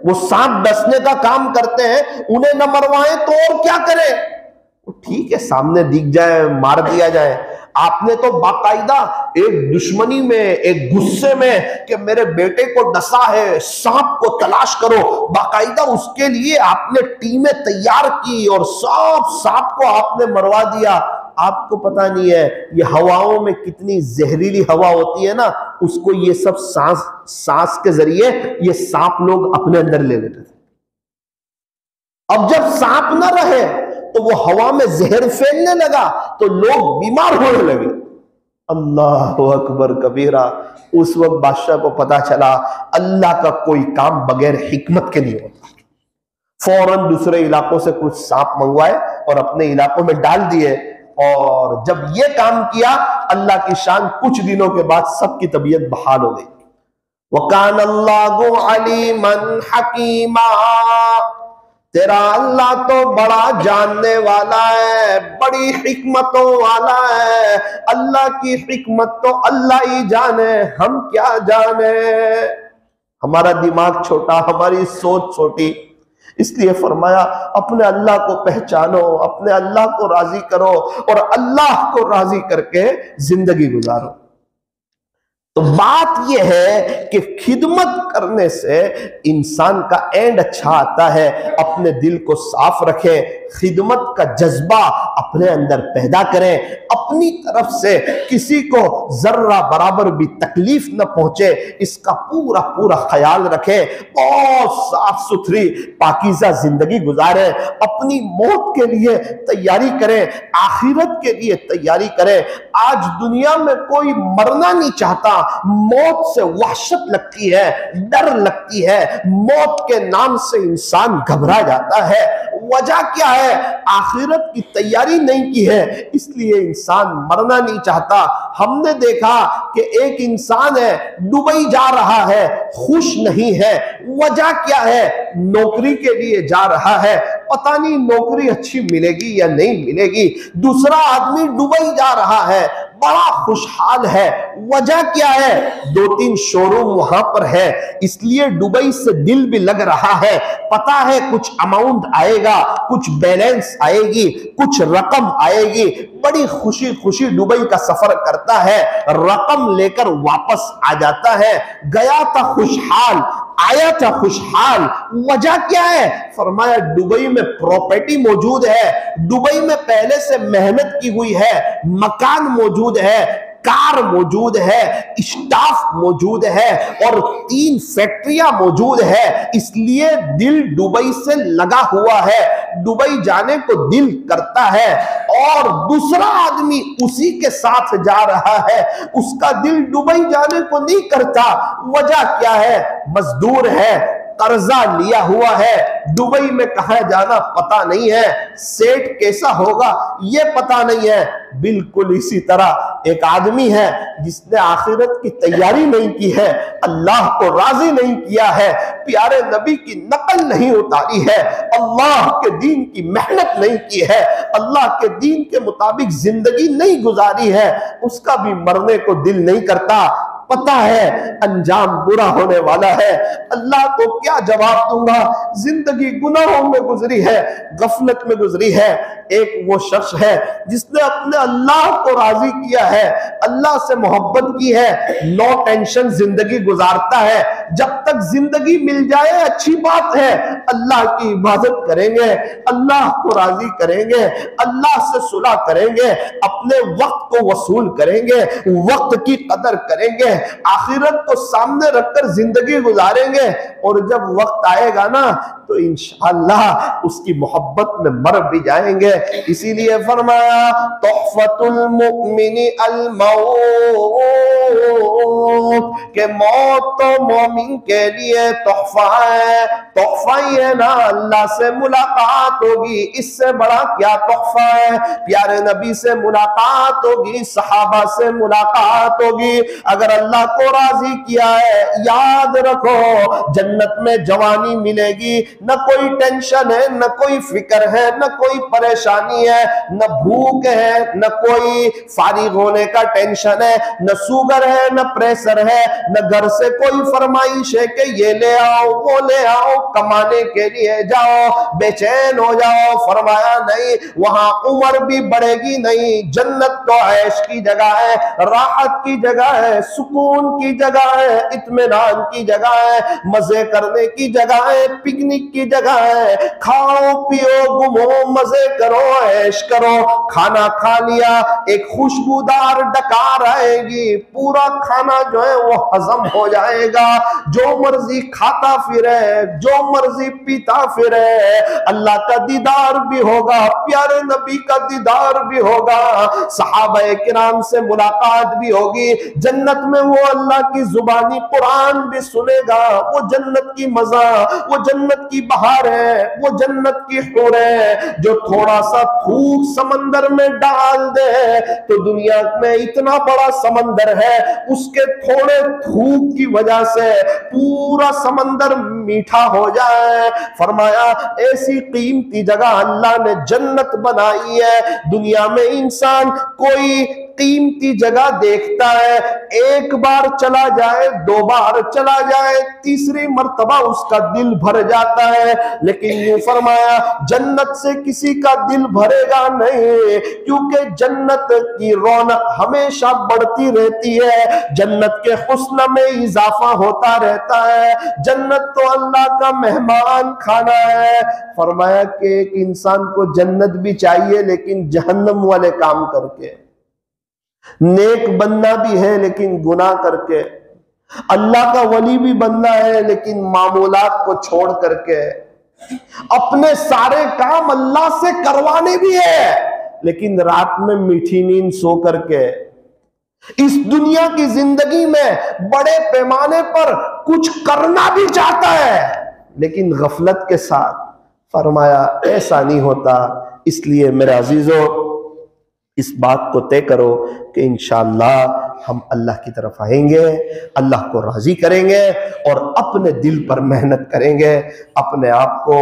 वो सांप डसने का काम करते हैं, उन्हें न मरवाएं तो और क्या करें? ठीक है, सामने दिख जाए मार दिया जाए। आपने तो बाकायदा एक दुश्मनी में, एक गुस्से में कि मेरे बेटे को डसा है, सांप को तलाश करो, बाकायदा उसके लिए आपने टीमें तैयार की और सब सांप को आपने मरवा दिया। आपको पता नहीं है ये हवाओं में कितनी जहरीली हवा होती है ना, उसको ये सब सांस के जरिए ये सांप लोग अपने अंदर ले लेते थे। अब जब सांप न रहे तो वो हवा में जहर फैलने लगा, तो लोग बीमार होने लगे। अल्लाह अकबर कबीरा। उस वक्त बादशाह को पता चला अल्लाह का कोई काम बगैर हिकमत के नहीं होता। फौरन दूसरे इलाकों से कुछ सांप मंगवाए और अपने इलाकों में डाल दिए, और जब ये काम किया, अल्लाह की शान, कुछ दिनों के बाद सबकी तबीयत बहाल हो गई। वकान अल्लाहु अलीमन हकीमा, तेरा अल्लाह तो बड़ा जानने वाला है, बड़ी हिकमतों वाला है। अल्लाह की हिकमत तो अल्लाह ही जाने, हम क्या जाने। हमारा दिमाग छोटा, हमारी सोच छोटी, इसलिए फरमाया अपने अल्लाह को पहचानो, अपने अल्लाह को राजी करो और अल्लाह को राजी करके जिंदगी गुजारो। तो बात यह है कि खिदमत करने से इंसान का एंड अच्छा आता है। अपने दिल को साफ रखें, खिदमत का जज्बा अपने अंदर पैदा करें, अपनी तरफ से किसी को जर्रा बराबर भी तकलीफ न पहुंचे, इसका पूरा पूरा ख्याल रखें। बहुत साफ सुथरी पाकीज़ा जिंदगी गुजारें, अपनी मौत के लिए तैयारी करें, आखिरत के लिए तैयारी करें। आज दुनिया में कोई मरना नहीं चाहता, मौत से वहशत लगती है, डर लगती है, मौत के नाम से इंसान घबरा जाता है। वजह क्या है? आखिरत की तैयारी नहीं की है, इसलिए इंसान मरना नहीं चाहता। हमने देखा कि एक इंसान है, दुबई जा रहा है, खुश नहीं है। वजह क्या है? नौकरी के लिए जा रहा है, पता नहीं नौकरी अच्छी मिलेगी या नहीं मिलेगी। दूसरा आदमी दुबई जा रहा है, बड़ा खुशहाल है। वजह क्या है? 2-3 शोरूम वहां पर है, इसलिए दुबई से दिल भी लग रहा है। पता है कुछ अमाउंट आएगा, कुछ बैलेंस आएगी, कुछ रकम आएगी। बड़ी खुशी खुशी दुबई का सफर करता है, रकम लेकर वापस आ जाता है। गया था खुशहाल, आया था खुशहाल। वजह क्या है? फरमाया दुबई में प्रॉपर्टी मौजूद है, दुबई में पहले से मेहनत की हुई है, मकान मौजूद है, कार मौजूद है, स्टाफ मौजूद है और 3 फैक्ट्रियां मौजूद है, इसलिए दिल दुबई से लगा हुआ है, दुबई जाने को दिल करता है। और दूसरा आदमी उसी के साथ जा रहा है, उसका दिल दुबई जाने को नहीं करता। वजह क्या है? मजदूर है, कर्जा लिया हुआ है, दुबई में कहां जाना पता नहीं है, सेठ कैसा होगा ये पता नहीं है। बिल्कुल इसी तरह एक आदमी है जिसने आखिरत की तैयारी नहीं की है, अल्लाह को राजी नहीं किया है, प्यारे नबी की नकल नहीं उतारी है, अल्लाह के दीन की मेहनत नहीं की है, अल्लाह के दीन के मुताबिक जिंदगी नहीं गुजारी है, उसका भी मरने को दिल नहीं करता। पता है अंजाम बुरा होने वाला है, अल्लाह को क्या जवाब दूंगा, जिंदगी गुनाहों में गुजरी है, गफलत में गुजरी है। एक वो शख्स है जिसने अपने अल्लाह को राजी किया है, अल्लाह से मोहब्बत की है, नो टेंशन जिंदगी गुजारता है। जब तक जिंदगी मिल जाए अच्छी बात है, अल्लाह की इबादत करेंगे, अल्लाह को राजी करेंगे, अल्लाह से सुलह करेंगे, अपने वक्त को वसूल करेंगे, वक्त की कदर करेंगे, आखिरत को सामने रखकर जिंदगी गुजारेंगे। और जब वक्त आएगा ना तो इंशाअल्लाह उसकी मोहब्बत में मर भी जाएंगे। इसीलिए फरमाया तोहफतुल मुमिनी अल मौत, के मौत तो मोमिन के लिए तोहफा है। तोहफा ही है ना, अल्लाह से मुलाकात होगी, इससे बड़ा क्या तोहफा है। प्यारे नबी से मुलाकात होगी, सहाबा से मुलाकात होगी। अगर अल्लाह को राजी किया है, याद रखो जन्नत में जवानी मिलेगी, न कोई टेंशन है, न कोई फिक्र है, न कोई परेशानी है, न भूख है, न कोई फारिग होने का टेंशन है, न शुगर है, न प्रेशर है, न घर से कोई फरमाइश है कि ये ले आओ वो ले आओ, कमाने के लिए जाओ बेचैन हो जाओ। फरमाया नहीं, वहां उम्र भी बढ़ेगी नहीं। जन्नत तो ऐश की जगह है, राहत की जगह है, सुकून की जगह है, इत्मीनान की जगह है, मजे करने की जगह है, पिकनिक की जगह है। खाओ पियो घूमो मजे करो ऐश करो। खाना खा लिया, एक खुशबूदार डकार आएगी, पूरा खाना जो है वो हजम हो जाएगा। जो मर्जी खाता फिरे, जो मर्जी पीता फिरे, अल्लाह का दीदार भी होगा, प्यारे नबी का दीदार भी होगा, सहाबा किराम से मुलाकात भी होगी। जन्नत में वो अल्लाह की जुबानी कुरान भी सुनेगा। वो जन्नत की मजा, वो जन्नत की बहार है, वो जन्नत की हूर है। जो थोड़ा सा थूक समंदर में डाल दे तो दुनिया में इतना बड़ा समंदर है, उसके थोड़े थूक की वजह से पूरा समंदर मीठा हो जाए। फरमाया ऐसी कीमती जगह अल्लाह ने जन्नत बनाई है। दुनिया में इंसान कोई कीमती जगह देखता है, एक बार चला जाए, 2 बार चला जाए, तीसरी मर्तबा उसका दिल भर जाता है। लेकिन यूं फरमाया जन्नत से किसी का दिल भरेगा नहीं, क्योंकि जन्नत की रौनक हमेशा बढ़ती रहती है, जन्नत के हुस्न में इजाफा होता रहता है। जन्नत तो अल्लाह का मेहमान खाना है। फरमाया कि एक इंसान को जन्नत भी चाहिए लेकिन जहन्नम वाले काम करके, नेक बनना भी है लेकिन गुनाह करके, अल्लाह का वली भी बनना है लेकिन मामूलात को छोड़ करके, अपने सारे काम अल्लाह से करवाने भी है लेकिन रात में मीठी नींद सो करके, इस दुनिया की जिंदगी में बड़े पैमाने पर कुछ करना भी चाहता है लेकिन गफलत के साथ। फरमाया ऐसा नहीं होता। इसलिए मेरे अजीजों, इस बात को तय करो कि इंशाअल्लाह हम अल्लाह की तरफ आएंगे, अल्लाह को राजी करेंगे और अपने दिल पर मेहनत करेंगे। अपने आप को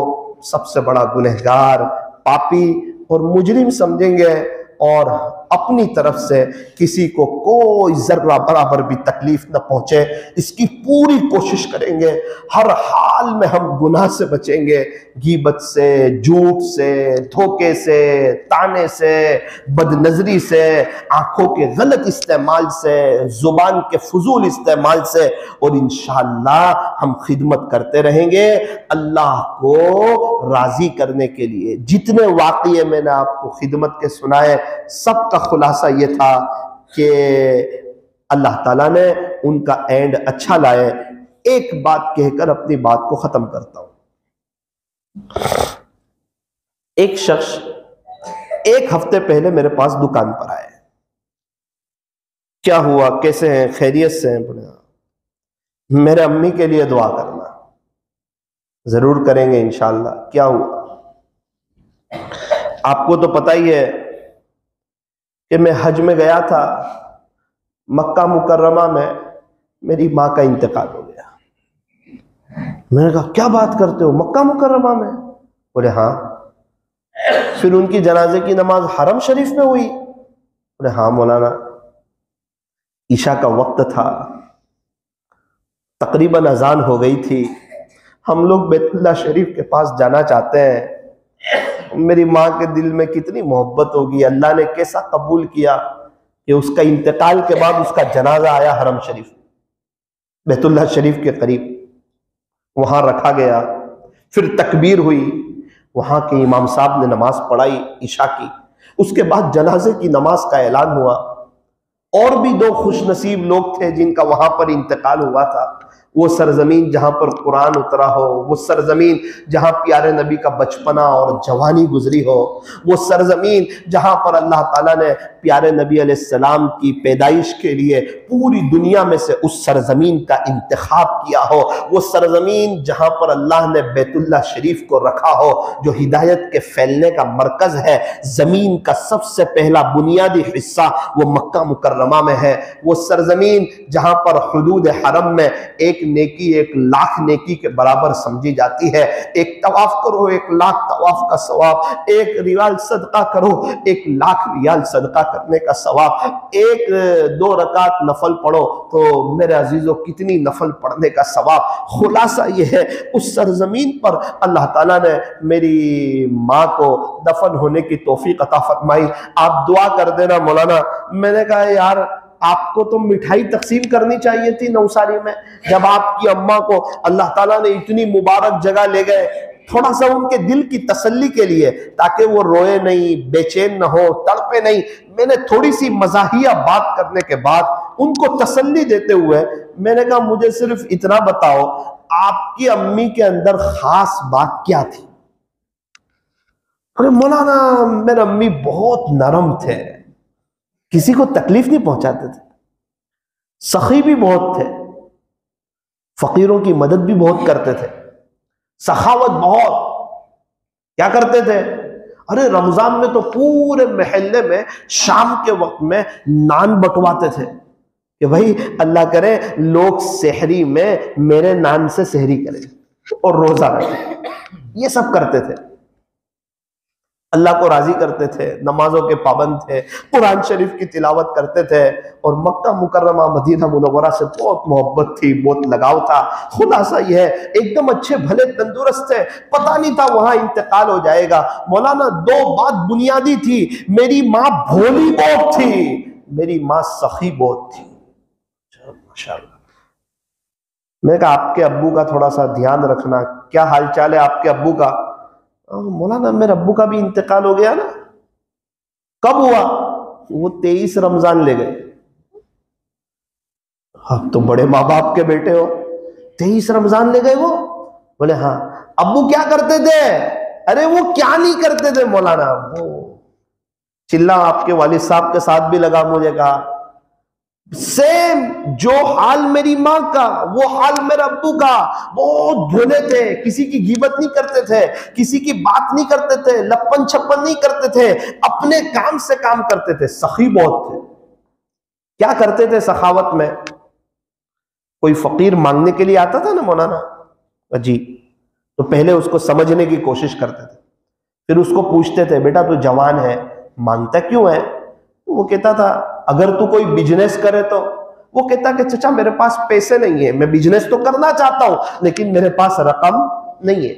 सबसे बड़ा गुनहगार, पापी और मुजरिम समझेंगे और अपनी तरफ से किसी को कोई जर्रा बराबर भी तकलीफ न पहुंचे, इसकी पूरी कोशिश करेंगे। हर हाल में हम गुनाह से बचेंगे, गीबत से, झूठ से, धोखे से, ताने से, बदनजरी से, आंखों के गलत इस्तेमाल से, जुबान के फजूल इस्तेमाल से, और इंशाअल्लाह हम खिदमत करते रहेंगे अल्लाह को राजी करने के लिए। जितने वाक़ये मैंने आपको खिदमत के सुनाए, सबका खुलासा ये था कि अल्लाह ताला ने उनका एंड अच्छा लाए। एक बात कहकर अपनी बात को खत्म करता हूं। एक शख्स 1 हफ्ते पहले मेरे पास दुकान पर आए। क्या हुआ, कैसे हैं, खैरियत से हैं? बोले मेरे अम्मी के लिए दुआ करना। जरूर करेंगे इंशाअल्लाह। क्या हुआ? आपको तो पता ही है कि मैं हज में गया था, मक्का मुकर्रमा में मेरी माँ का इंतकाल हो गया। मैंने कहा क्या बात करते हो, मक्का मुकर्रमा में? बोले हाँ। फिर उनकी जनाजे की नमाज हरम शरीफ में हुई? बोले हाँ मौलाना। ईशा का वक्त था, तकरीबन अजान हो गई थी, हम लोग बैतुल्लाह शरीफ के पास जाना चाहते हैं। मेरी माँ के दिल में कितनी मोहब्बत होगी, अल्लाह ने कैसा कबूल किया कि उसका इंतकाल के बाद उसका जनाजा आया हरम शरीफ, बैतुल्लाह शरीफ के करीब, वहां रखा गया। फिर तकबीर हुई, वहां के इमाम साहब ने नमाज पढ़ाई ईशा की। उसके बाद जनाजे की नमाज का ऐलान हुआ। और भी 2 खुशनसीब लोग थे जिनका वहां पर इंतकाल हुआ था। वो सरजमीन जहां पर कुरान उतरा हो, वो सरजमीन जहां प्यारे नबी का बचपना और जवानी गुजरी हो, वो सरजमीन जहां पर अल्लाह ताला ने प्यारे नबी अलैहिस्सलाम की पैदाइश के लिए पूरी दुनिया में से उस सरजमीन का इंतखाब किया हो, वो सरजमीन जहां पर अल्लाह ने बैतुल्लाह शरीफ को रखा हो, जो हिदायत के फैलने का मरकज है। जमीन का सबसे पहला बुनियादी हिस्सा वो मक्का मुकर्रमा में है। वो सरजमीन जहां पर हुदूद हरम में एक नेकी 1 लाख नेकी के बराबर समझी जाती है। एक तवाफ करो 1 लाख तवाफ का सवाब, 1 रियाल सदका करो 1 लाख रियाल सदका करने का सवाब, 1-2 रकात नफल पढ़ो तो मेरे अजीजों कितनी नफल पढ़ने का सवाब। खुलासा यह है, उस सरजमीन पर अल्लाह ताला ने मेरी माँ को दफन होने की तौफीक अता फरमाई। आप दुआ कर देना मौलाना। मैंने कहा यार आपको तो मिठाई तकसीम करनी चाहिए थी नौसारी में, जब आपकी अम्मा को अल्लाह ताला ने इतनी मुबारक जगह ले गए। थोड़ा सा उनके दिल की तसल्ली के लिए, ताकि वो रोए नहीं, बेचैन न हो, तड़पे नहीं। मैंने थोड़ी सी मजाहिया बात करने के बाद उनको तसल्ली देते हुए मैंने कहा मुझे सिर्फ इतना बताओ, आपकी अम्मी के अंदर खास बात क्या थी? अरे मौलाना मेरे अम्मी बहुत नरम थे, किसी को तकलीफ नहीं पहुंचाते थे, सखी भी बहुत थे, फकीरों की मदद भी बहुत करते थे, सखावत बहुत। क्या करते थे? अरे रमजान में तो पूरे मोहल्ले में शाम के वक्त में नान बंटवाते थे कि भाई अल्लाह करे लोग सहरी में मेरे नान से सहरी करें और रोजा रखें। ये सब करते थे, अल्लाह को राजी करते थे, नमाजों के पाबंद थे, कुरान शरीफ की तिलावत करते थे, और मक्का मुकर्रमा मदीना मुनव्वरा से बहुत मोहब्बत थी, बहुत लगाव था। खुलासा यह है, एकदम अच्छे भले तंदुरुस्त थे, पता नहीं था वहां इंतकाल हो जाएगा। मौलाना 2 बात बुनियादी थी, मेरी माँ भोली बहुत थी, मेरी माँ सखी बहुत थी। माशाअल्लाह। मैंने कहा आपके अब्बू का थोड़ा सा ध्यान रखना, क्या हाल चाल है आपके अब्बू का? मौलाना मेरे अब्बू का भी इंतकाल हो गया ना। कब हुआ? वो 23 रमजान ले गए। आप तो बड़े माँ बाप के बेटे हो, 23 रमजान ले गए वो? बोले हाँ। अब्बू क्या करते थे? अरे वो क्या नहीं करते थे मौलाना, वो चिल्ला आपके वालिद साहब के साथ भी लगा। मुझे कहा सेम जो हाल मेरी माँ का वो हाल मेरे अब्बू का। बहुत भोले थे, किसी की गीबत नहीं करते थे, किसी की बात नहीं करते थे, लप्पन छप्पन नहीं करते थे, अपने काम से काम करते थे, सखी बहुत थे। क्या करते थे सखावत में? कोई फकीर मांगने के लिए आता था ना मौलाना जी, तो पहले उसको समझने की कोशिश करते थे, फिर उसको पूछते थे बेटा तू जवान है, मांगता क्यों है? वो कहता था अगर तू कोई बिजनेस करे तो, वो कहता कि चचा मेरे पास पैसे नहीं है, मैं बिजनेस तो करना चाहता हूं लेकिन मेरे पास रकम नहीं है।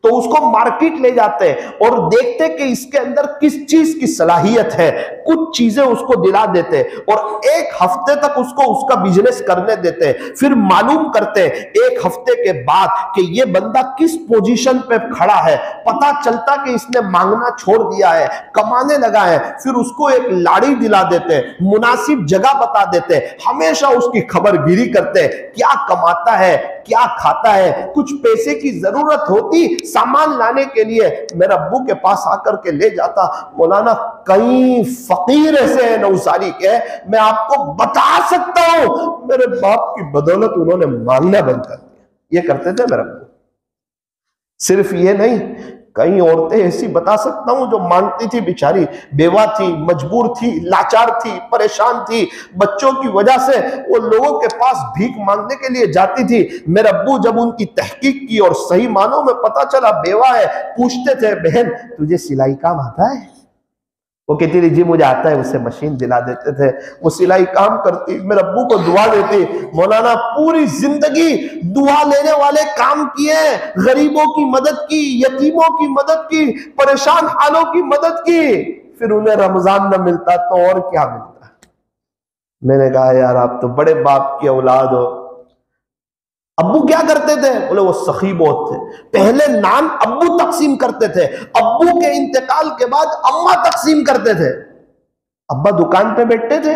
तो उसको मार्केट ले जाते और देखते कि इसके अंदर किस चीज की सलाहियत है, कुछ चीजें उसको दिला देते और एक हफ्ते तक उसको उसका बिजनेस करने देते। फिर मालूम करते एक हफ्ते के बाद कि ये बंदा किस पोजीशन पे खड़ा है, पता चलता कि इसने मांगना छोड़ दिया है, कमाने लगा है। फिर उसको एक लाड़ी दिला देते, मुनासिब जगह बता देते, हमेशा उसकी खबरगिरी करते, क्या कमाता है, क्या खाता है। कुछ पैसे की जरूरत होती सामान लाने के लिए, मेरे अब्बू के पास आकर के ले जाता। मौलाना कई फकीर ऐसे हैं नौसारी के, मैं आपको बता सकता हूं मेरे बाप की बदौलत उन्होंने मांगना बंद कर दिया। ये करते थे मेरे अब्बू। सिर्फ ये नहीं, कई औरतें ऐसी बता सकता हूं जो मांगती थी, बेचारी बेवा थी, मजबूर थी, लाचार थी, परेशान थी, बच्चों की वजह से वो लोगों के पास भीख मांगने के लिए जाती थी। मेरे अब्बू जब उनकी तहकीक की और सही मानों में पता चला बेवा है, पूछते थे बहन तुझे सिलाई काम आता है? वो कहती थी जी मुझे आता है, उससे मशीन दिला देते थे, वो सिलाई काम करती, मेरे अब्बू को दुआ देती। मौलाना पूरी जिंदगी दुआ लेने वाले काम किए, गरीबों की मदद की, यतीमों की मदद की, परेशान हालों की मदद की। फिर उन्हें रमजान न मिलता तो और क्या मिलता। मैंने कहा यार आप तो बड़े बाप की औलाद हो। अब्बू क्या करते थे? बोले वो सखी बहुत थे, पहले नान अब्बू तकसीम करते थे, अब्बू के इंतकाल के बाद अम्मा तकसीम करते थे। अब्बा दुकान पे बैठते थे,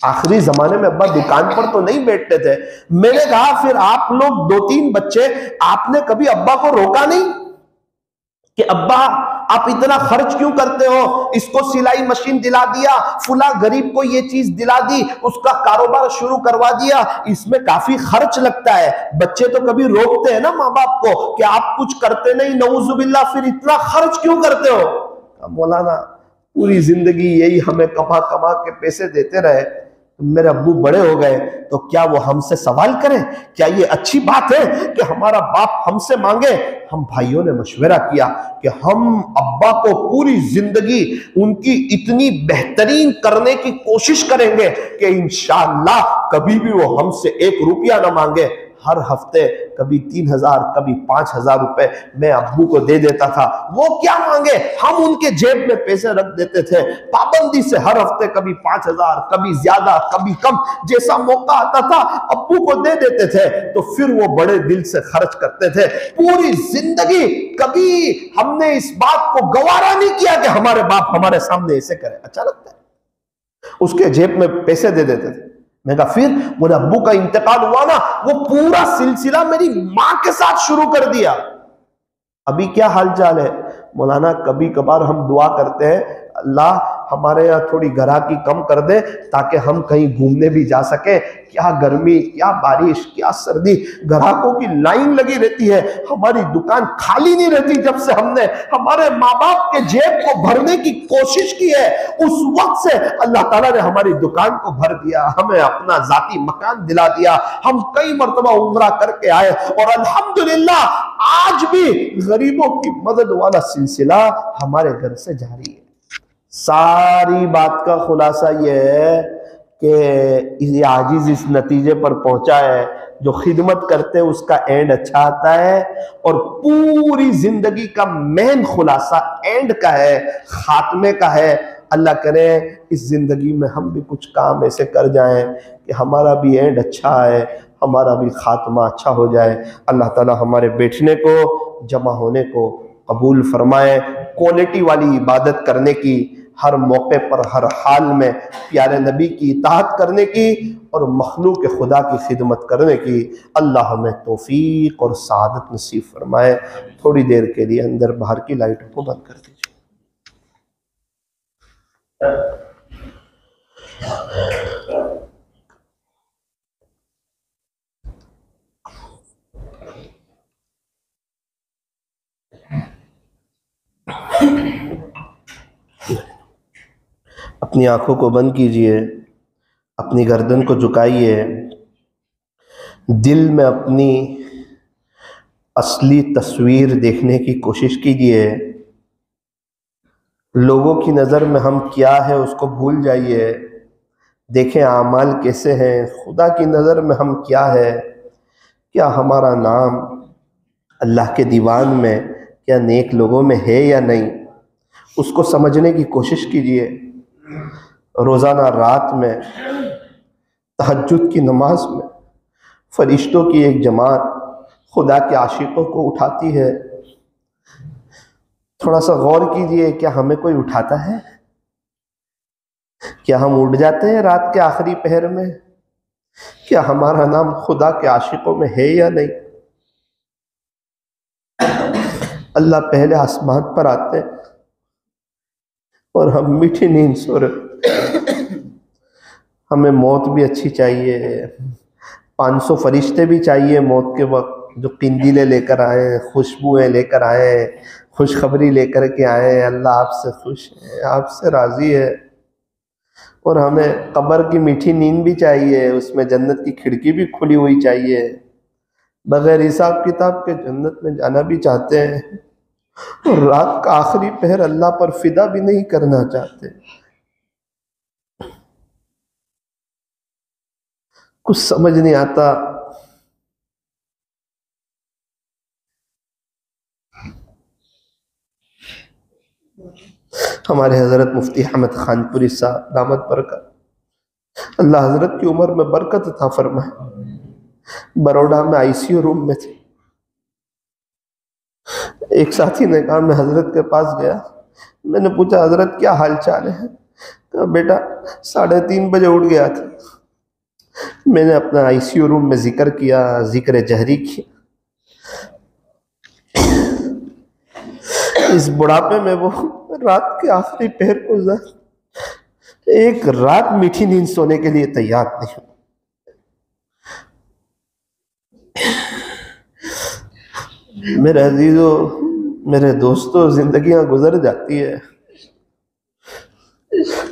आखिरी जमाने में अब्बा दुकान पर तो नहीं बैठते थे। मैंने कहा फिर आप लोग 2-3 बच्चे, आपने कभी अब्बा को रोका नहीं कि अब्बा आप इतना खर्च क्यों करते हो? इसको सिलाई मशीन दिला दिया, फुला गरीब को ये चीज दिला दी, उसका कारोबार शुरू करवा दिया, इसमें काफी खर्च लगता है। बच्चे तो कभी रोकते हैं ना माँ बाप को कि आप कुछ करते नहीं, नऊजुबिल्ला, फिर इतना खर्च क्यों करते हो? मौलाना पूरी जिंदगी यही हमें कमा कमा के पैसे देते रहे, मेरे अब्बू बड़े हो गए तो क्या वो हमसे सवाल करें? क्या ये अच्छी बात है कि हमारा बाप हमसे मांगे? हम भाइयों ने मशवरा किया कि हम अब्बा को पूरी जिंदगी उनकी इतनी बेहतरीन करने की कोशिश करेंगे कि इंशाअल्लाह कभी भी वो हमसे 1 रुपया ना मांगे। हर हफ्ते कभी 3,000 कभी 5,000 रुपए मैं अब्बू को दे देता था। वो क्या मांगे हम उनके जेब में पैसे रख देते थे पाबंदी से। हर हफ्ते कभी 5,000 कभी ज्यादा कभी कम, जैसा मौका आता था अब्बू को दे देते थे। तो फिर वो बड़े दिल से खर्च करते थे। पूरी जिंदगी कभी हमने इस बात को गवारा नहीं किया कि हमारे बाप हमारे सामने ऐसे करे। अच्छा लगता है, उसके जेब में पैसे दे देते थे। मैं कहा फिर मेरे अब्बू का इंतकाल हुआ ना, वो पूरा सिलसिला मेरी मां के साथ शुरू कर दिया। अभी क्या हाल चाल है? मौलाना कभी कभार हम दुआ करते हैं अल्लाह हमारे यहाँ थोड़ी ग्राहकी कम कर दे ताकि हम कहीं घूमने भी जा सके। क्या गर्मी, क्या बारिश, क्या सर्दी, ग्राहकों की लाइन लगी रहती है, हमारी दुकान खाली नहीं रहती। जब से हमने हमारे माँ बाप के जेब को भरने की कोशिश की है, उस वक्त से अल्लाह ताला ने हमारी दुकान को भर दिया, हमें अपना जाती मकान दिला दिया। हम कई मर्तबा उम्रा करके आए और अल्हम्दुलिल्लाह आज भी गरीबों की मदद वाला सिलसिला हमारे घर से जारी है। सारी बात का खुलासा यह है कि आजिज इस नतीजे पर पहुंचा है, जो खिदमत करते हैं उसका एंड अच्छा आता है। और पूरी जिंदगी का मेन खुलासा एंड का है, खात्मे का है। अल्लाह करे इस जिंदगी में हम भी कुछ काम ऐसे कर जाएं कि हमारा भी एंड अच्छा है, हमारा भी खात्मा अच्छा हो जाए। अल्लाह ताला हमारे बैठने को, जमा होने को कबूल फरमाए। क्वालिटी वाली इबादत करने की, हर मौके पर हर हाल में प्यारे नबी की इताअत करने की और मखलूक खुदा की खिदमत करने की अल्लाह हमें तौफीक और सआदत नसीब फरमाए। थोड़ी देर के लिए अंदर बाहर की लाइटों को बंद कर दीजिए। अपनी आंखों को बंद कीजिए, अपनी गर्दन को झुकाइए, दिल में अपनी असली तस्वीर देखने की कोशिश कीजिए। लोगों की नज़र में हम क्या है उसको भूल जाइए, देखें आमाल कैसे हैं। खुदा की नज़र में हम क्या है, क्या हमारा नाम अल्लाह के दीवान में, क्या नेक लोगों में है या नहीं, उसको समझने की कोशिश कीजिए। रोज़ाना रात में तहज्जुद की नमाज में फरिश्तों की एक जमात खुदा के आशिकों को उठाती है। थोड़ा सा गौर कीजिए, क्या हमें कोई उठाता है? क्या हम उठ जाते हैं रात के आखिरी पहर में? क्या हमारा नाम खुदा के आशिकों में है या नहीं? अल्लाह पहले आसमान पर आते हैं और हम मीठी नींद सो रहे। हमें मौत भी अच्छी चाहिए, 500 फरिश्ते भी चाहिए मौत के वक्त, जो किंदीलें लेकर आए, खुशबुएं लेकर आए, खुशखबरी लेकर के आए, अल्लाह आपसे खुश है, आपसे राज़ी है। और हमें कब्र की मीठी नींद भी चाहिए, उसमें जन्नत की खिड़की भी खुली हुई चाहिए। बगैर हिसाब किताब के जन्नत में जाना भी चाहते हैं, और रात का आखिरी पहर अल्लाह पर फिदा भी नहीं करना चाहते। कुछ समझ नहीं आता। हमारे हज़रत मुफ्ती अहमद खानपुरी साहब दामद बरकत, अल्लाह हज़रत की उम्र में बरकत अता फरमाए, बड़ौदा में आईसीयू रूम में थे। एक साथी ने कहा, मैं हज़रत के पास गया, मैंने पूछा हज़रत क्या हाल चाल है? कहा बेटा 3:30 बजे उठ गया था, मैंने अपना आईसीयू रूम में जिक्र किया, जिक्र जहरी किया। इस बुढ़ापे में वो रात के आखिरी पहर को एक रात मीठी नींद सोने के लिए तैयार नहीं हो। मेरे अजीजों, मेरे दोस्तों, जिंदगियां गुजर जाती है,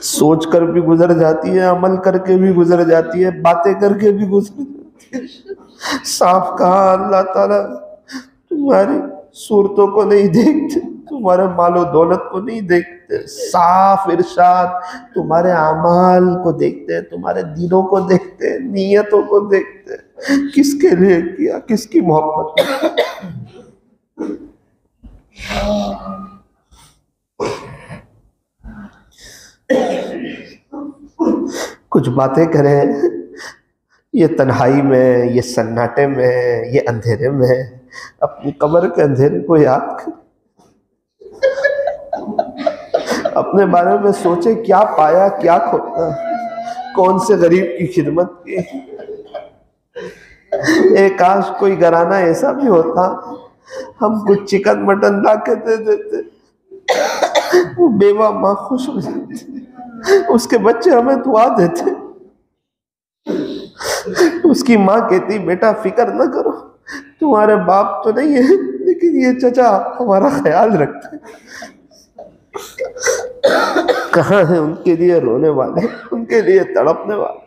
सोच कर भी गुजर जाती है, अमल करके भी गुजर जाती है, बातें करके भी गुजर जाती है। साफ कहा अल्लाह ताला तुम्हारी सूरतों को नहीं देखते, तुम्हारे मालो दौलत को नहीं देखते, साफ इरशाद तुम्हारे अमाल को देखते हैं, तुम्हारे दिलों को देखते हैं, नीयतों को देखते हैं, किसके लिए किया, किसकी मोहब्बत। कुछ बातें करें ये तन्हाई में, ये सन्नाटे में, ये अंधेरे में, अपनी कब्र के अंधेरे को याद कर, अपने बारे में सोचे, क्या पाया क्या खोया, कौन से गरीब की खिदमत की। एक काश कोई घराना ऐसा भी होता, हम कुछ चिकन मटन ला के दे देते, वो बेवा माँ खुश हो जाती, उसके बच्चे हमें दुआ देते। उसकी माँ कहती बेटा फिक्र न करो, तुम्हारे बाप तो नहीं है लेकिन ये चचा हमारा ख्याल रखते हैं। कहाँ है उनके लिए रोने वाले, उनके लिए तड़पने वाले।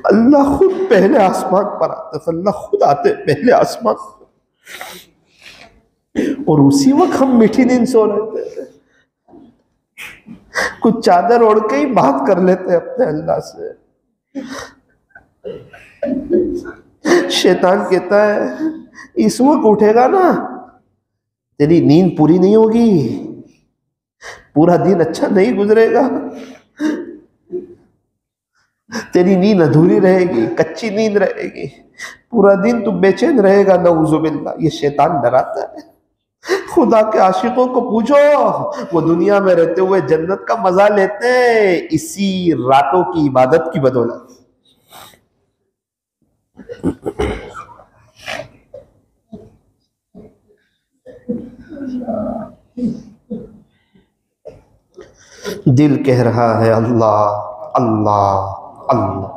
अल्लाह खुद पहले आसमान पर आते, अल्लाह खुद आते पहले आसमान, और उसी वक्त हम मीठी नींद सो रहे थे। कुछ चादर ओढ़ के ही बात कर लेते अपने अल्लाह से। शैतान कहता है इस वक्त उठेगा ना, तेरी नींद पूरी नहीं होगी, पूरा दिन अच्छा नहीं गुजरेगा, तेरी नींद अधूरी रहेगी, कच्ची नींद रहेगी, पूरा दिन तू बेचैन रहेगा। नऊजुबिल्लाह, ये शैतान डराता है। खुदा के आशिकों को पूछो, वो दुनिया में रहते हुए जन्नत का मजा लेते हैं इसी रातों की इबादत की बदौलत। दिल कह रहा है अल्लाह अल्लाह अल्लाह।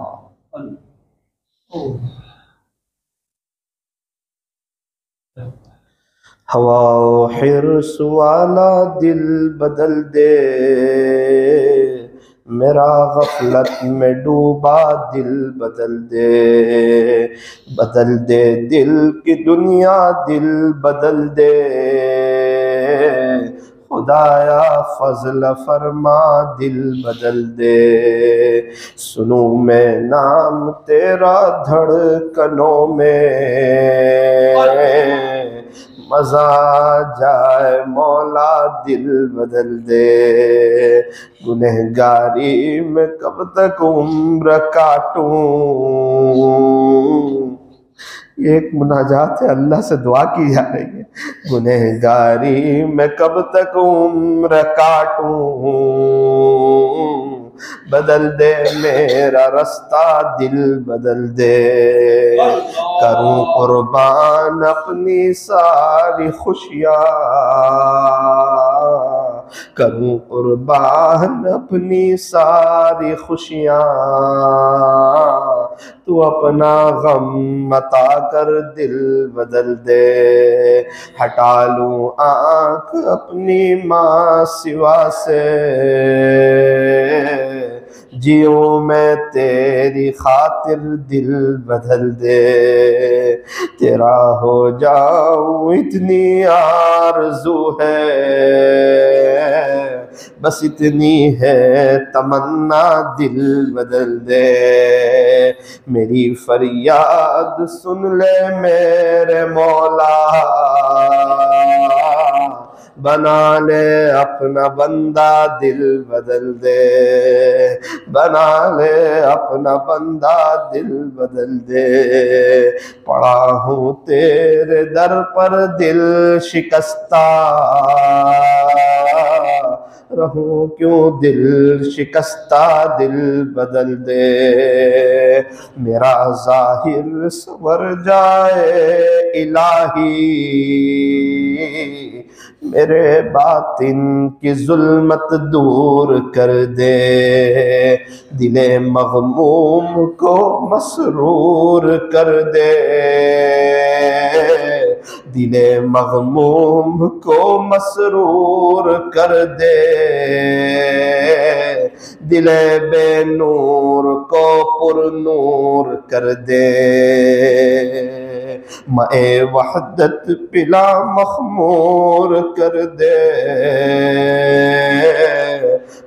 हवा हिर्स वाला दिल बदल दे, मेरा गफलत में डूबा दिल बदल दे, बदल दे दिल की दुनिया, दिल बदल दे, खुदाया फजल फरमा दिल बदल दे। सुनूं मैं नाम तेरा धड़कनों में, मजा जाए मौला दिल बदल दे। गुनहगारी में कब तक उम्र काटूं, ये एक मुनाजात है, अल्लाह से दुआ की जा रही है। गुनहगारी में कब तक उम्र काटूं, बदल दे मेरा रास्ता दिल बदल दे। करूं कुर्बान अपनी सारी खुशियाँ, करूं कुर्बान अपनी सारी खुशियाँ, तू अपना गम मता कर दिल बदल दे। हटा लूं आँख अपनी माँ सिवा से, जियो मैं तेरी खातिर दिल बदल दे। तेरा हो जाऊं इतनी आरज़ू है, बस इतनी है तमन्ना दिल बदल दे। मेरी फरियाद सुन ले मेरे मौला, बना ले अपना बंदा दिल बदल दे। बना ले अपना बंदा दिल बदल दे। पड़ा हूँ तेरे दर पर दिल शिकस्ता, रहूं क्यों दिल शिकस्ता दिल बदल दे। मेरा ज़ाहिर संवर जाए इलाही, मेरे बातिन की जुल्मत दूर कर दे। दिले मग़मूम को मसरूर कर दे, दिले मग़मूम को मसरूर कर दे। दिले बेनूर को पुरनूर कर दे। मए वहदत पिला मखमूर कर दे।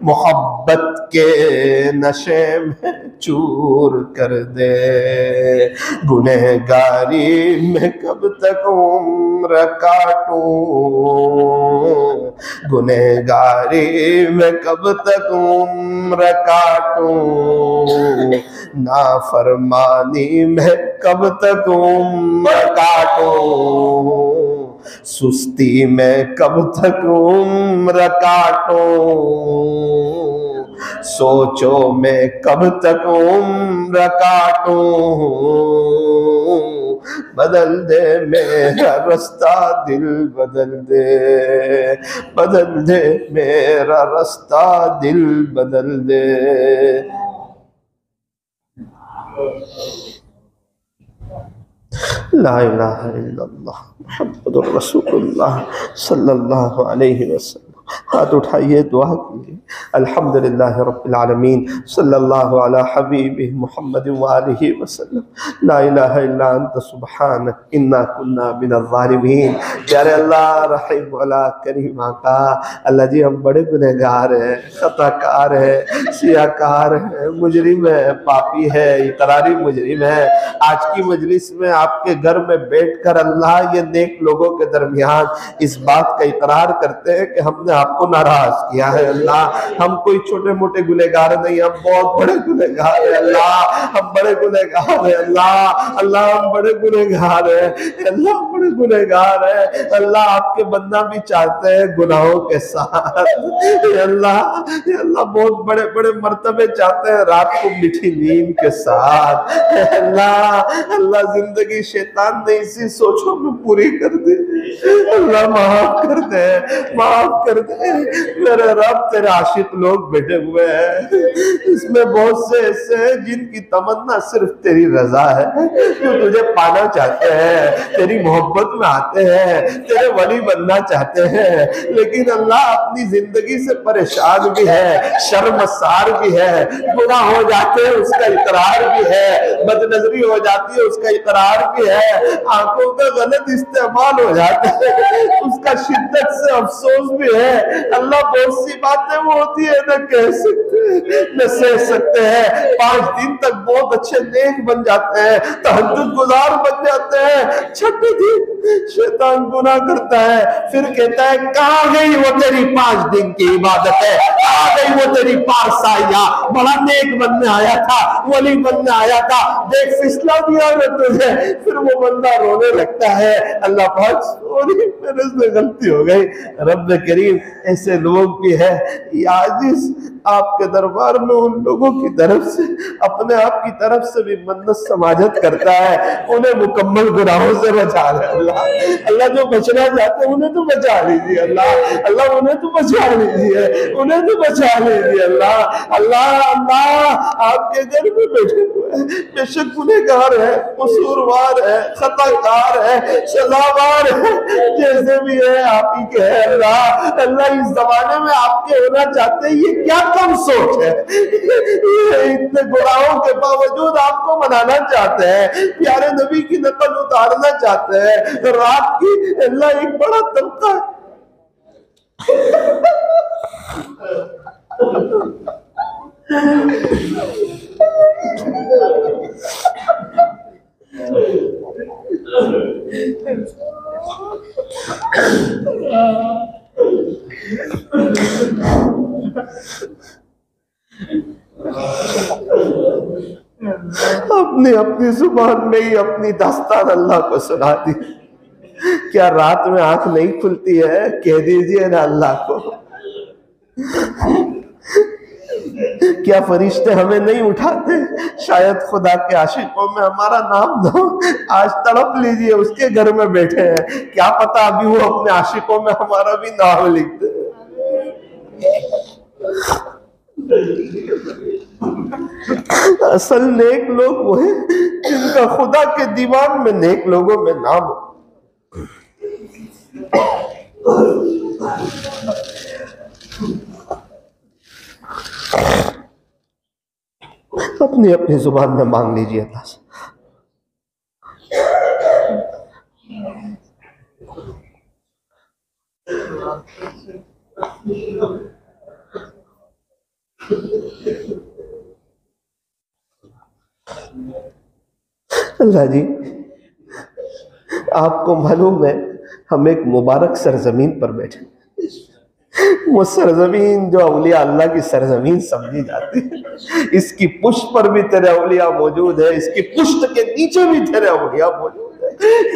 मोहब्बत के नशे में चूर कर दे। गुनहगारी में कब तक उम्र काटूं, गुनहगारी में कब तक उम्र काटूं। नाफरमानी में कब तक उम्र काटूं। सुस्ती में कब तक उम्र काटूं। सोचो मैं कब तक उम्र काटूं। बदल दे मेरा रास्ता दिल बदल दे। बदल दे मेरा रास्ता दिल बदल दे। ला इलाहा इल्लल्लाह मुहम्मदुर रसूलुल्लाह सल्लल्लाहु अलैहि वसल्लम। हाथ उठाइए, दुआ कीजिए। अल्हम्दुलिल्लाह रब्बिल आलमीन, सल्लल्लाहु अला हबीबि मुहम्मद व आलिहि वसल्लम। ला इलाहा इल्ला अंत सुब्हानक इन्ना कुन्ना मिनज़ ज़ालिमीन। प्यारे अल्लाह, रहीम वाला करीम आका, अल्लाह जी हम बड़े गुनहगार हैं, खताकार हैं, सियाकार हैं, मुजरिम है, पापी है, इकरारी मुजरिम है। आज की मजलिस में आपके घर में बैठकर अल्लाह ये नेक लोगों के दरमियान इस बात का इकरार करते हैं कि हमने आपको नाराज किया है। अल्लाह, हम कोई छोटे मोटे गुनहगार नहीं, हम बहुत बड़े गुनहगार हैं। अल्लाह, हम बड़े गुनहगार हैं। अल्लाह, अल्लाह हम बड़े गुनहगार हैं। अल्लाह बड़े गुनहगार है। अल्लाह, आपके बंदा भी चाहते हैं गुनाहों के साथ। अल्लाह, अल्लाह बहुत बड़े बड़े मर्तबे चाहते हैं रात को मीठी नींद के साथ। अल्लाह, अल्लाह जिंदगी शैतान ने इसी सोचों में पूरी कर दी। अल्लाह माफ कर दे, माफ कर दे। मेरे रब तेरे आशिक लोग बैठे हुए हैं, इसमें बहुत से ऐसे हैं जिनकी तमन्ना सिर्फ तेरी रजा है, जो तुझे पाना चाहते हैं, तेरी मोहब्बत में आते हैं, तेरे वली बनना चाहते हैं, लेकिन अल्लाह अपनी जिंदगी से परेशान भी है, शर्मसार भी है, गुनाह हो जाते हैं उसका इकरार भी है, बदनजरी हो जाती है उसका इकरार भी है, आंखों का गलत इस्तेमाल हो जाता है उसका शिद्दत से अफसोस भी है। अल्लाह बहुत सी बातें वो होती है न कह सकते न सह सकते हैं। 5 दिन तक बहुत अच्छे नेक बन जाते हैं, तहज्जुद गुजार बन जाते हैं, छठे दिन शैतान गुनाह करता है, फिर कहता है कहाँ गई वो तेरी 5 दिन की इबादत है, कहाँ गई वो तेरी पारसाइया, बड़ा नेक बनने आया था, वली बनने आया था, देख फिसला दिया मैं तुझे। फिर वो बंदा रोने लगता है, अल्लाह पाक सॉरी मेरे से गलती हो गई। रब करीम ऐसे लोग भी है, याजिस आपके दरबार में उन लोगों की तरफ से अपने आप की तरफ से भी मन्नत समाजत करता है, उन्हें मुकम्मल गुनाहों से बचा ले अल्लाह। अल्लाह जो बचना चाहते हैं उन्हें तो बचा लीजिए अल्लाह, अल्लाह उन्हें तो बचा लीजिए, उन्हें तो बचा लीजिए अल्लाह। अल्लाह अल्लाह आपके घर में बैठे हुए हैं, बेशक गुनहगार है, कसूरवार है, खताकार है, सजावार है, जैसे भी है आप ही के है अल्लाह। अल्लाह इस जमाने में आपके होना चाहते हैं, ये क्या कम सोच है, ये इतने गुनाहों के बावजूद आपको मनाना चाहते हैं, प्यारे नबी की नकल उतारना चाहते हैं। रात की अल्लाह एक बड़ा तबका अपनी अपनी जुबान में ही अपनी दास्तान अल्लाह को सुना दी। क्या रात में आंख नहीं खुलती है? कह दीजिए ना अल्लाह को। क्या फरिश्ते हमें नहीं उठाते? शायद खुदा के आशिकों में हमारा नाम ना हो, आज तड़प लीजिए, उसके घर में बैठे हैं, क्या पता अभी वो अपने आशिकों में हमारा भी नाम लिखते हैं। असल नेक लोग वो हैं जिनका खुदा के दीवान में नेक लोगों में नाम हो। अपनी अपनी जुबान में मांग लीजिए अल्लाह से। अल्लाह जी, आपको मालूम है हम एक मुबारक सरजमीन पर बैठे, वो सरजमीन जो औलिया अल्लाह की सरजमीन समझी जाती है, इसकी पुष्ट पर भी तेरे औलिया मौजूद है, इसकी पुष्ट के नीचे भी तेरे औलिया मौजूद है।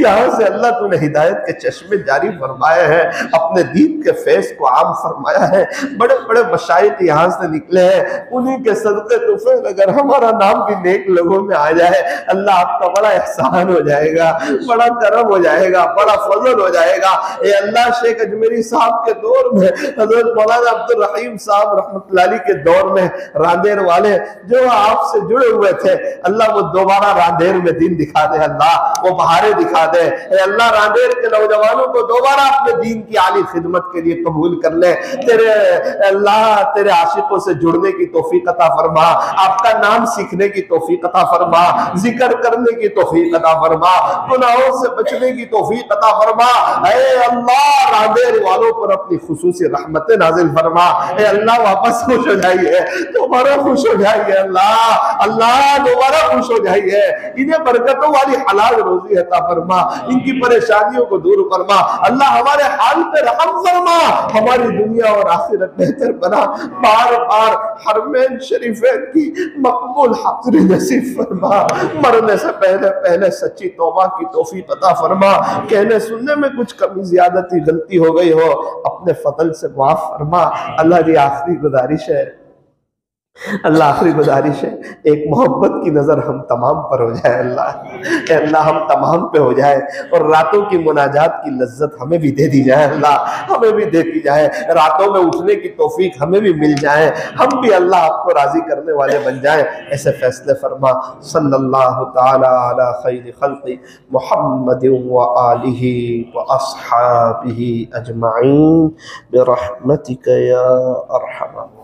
यहाँ से अल्लाह तूने हिदायत के चश्मे जारी फरमाए हैं, अपने दीन के फैज़ को आम फरमाया है, बड़े बड़े मशाइख यहाँ से निकले हैं, उन्हीं के सदक़े तुफ़ैल अगर हमारा नाम भी नेक लोगों में आ जाए, अल्लाह आपका बड़ा एहसान हो जाएगा, बड़ा करम हो जाएगा, बड़ा फजल हो जाएगा। ए अल्लाह, शेख अजमेरी साहब के दौर में, हज़रत मौलाना अब्दुल रहीम साहब रहमतुल्लाह अलैह के दौर में रांदेर वाले जो आपसे जुड़े हुए थे, अल्लाह वो दोबारा रांदेर में दिन दिखा दे, अल्लाह वो बहारें दिखा दे। अल्लाह रांदेर के नौजवानों को दोबारा अपने दीन की आली खिदमत के लिए कबूल कर ले। तेरे अल्लाह तेरे आशिकों से जुड़ने की तौफीक अता फरमा, आपका नाम सीखने की तौफीक अता फरमा, जिक्र करने की तौफीक अता फरमा, गुनाहों से बचने की तौफीक अता फरमा। ऐ अल्लाह रांदेर वालों पर अपनी खुसूसी रहमतें नाजिल फरमा। ऐ अल्लाह वापस खुश हो जाइए, दोबारा खुश हो जाइए अल्लाह, अल्लाह दोबारा खुश हो जाइए, इन्हें बरकतों वाली हलाल रोजी अता फरमा, इनकी परेशानियों को दूर फरमा। अल्लाह हमारे हाल पे रहम फरमा, हमारी दुनिया और आखिरत बेहतर बना। बार बार हरमैन शरीफैन की मकबूल हाज़िरी नसीब फरमा। मरने से पहले पहले सच्ची तौबा की तौफीक अता फरमा। कहने सुनने में कुछ कमी ज्यादती गलती हो गई हो, अपने फजल से माफ फरमा। अल्लाह की आखिरी गुजारिश है, अल्लाह आखिरी गुजारिश है, एक मोहब्बत की नज़र हम तमाम पर हो जाए अल्लाह। अल्लाह हम तमाम पे हो जाए और रातों की मुनाजात की लज्जत हमें भी दे दी जाए अल्लाह, हमें भी दे दी जाए। रातों में उठने की तौफीक हमें भी मिल जाए, हम भी अल्लाह आपको राजी करने वाले बन जाए। ऐसे फैसले फरमा। सल्लल्लाहु ताला अला खैरि खल्क़ि मुहम्मदिन व आलिहि व अस्हाबिहि अजमाइन बिरहमतिका या अरहम।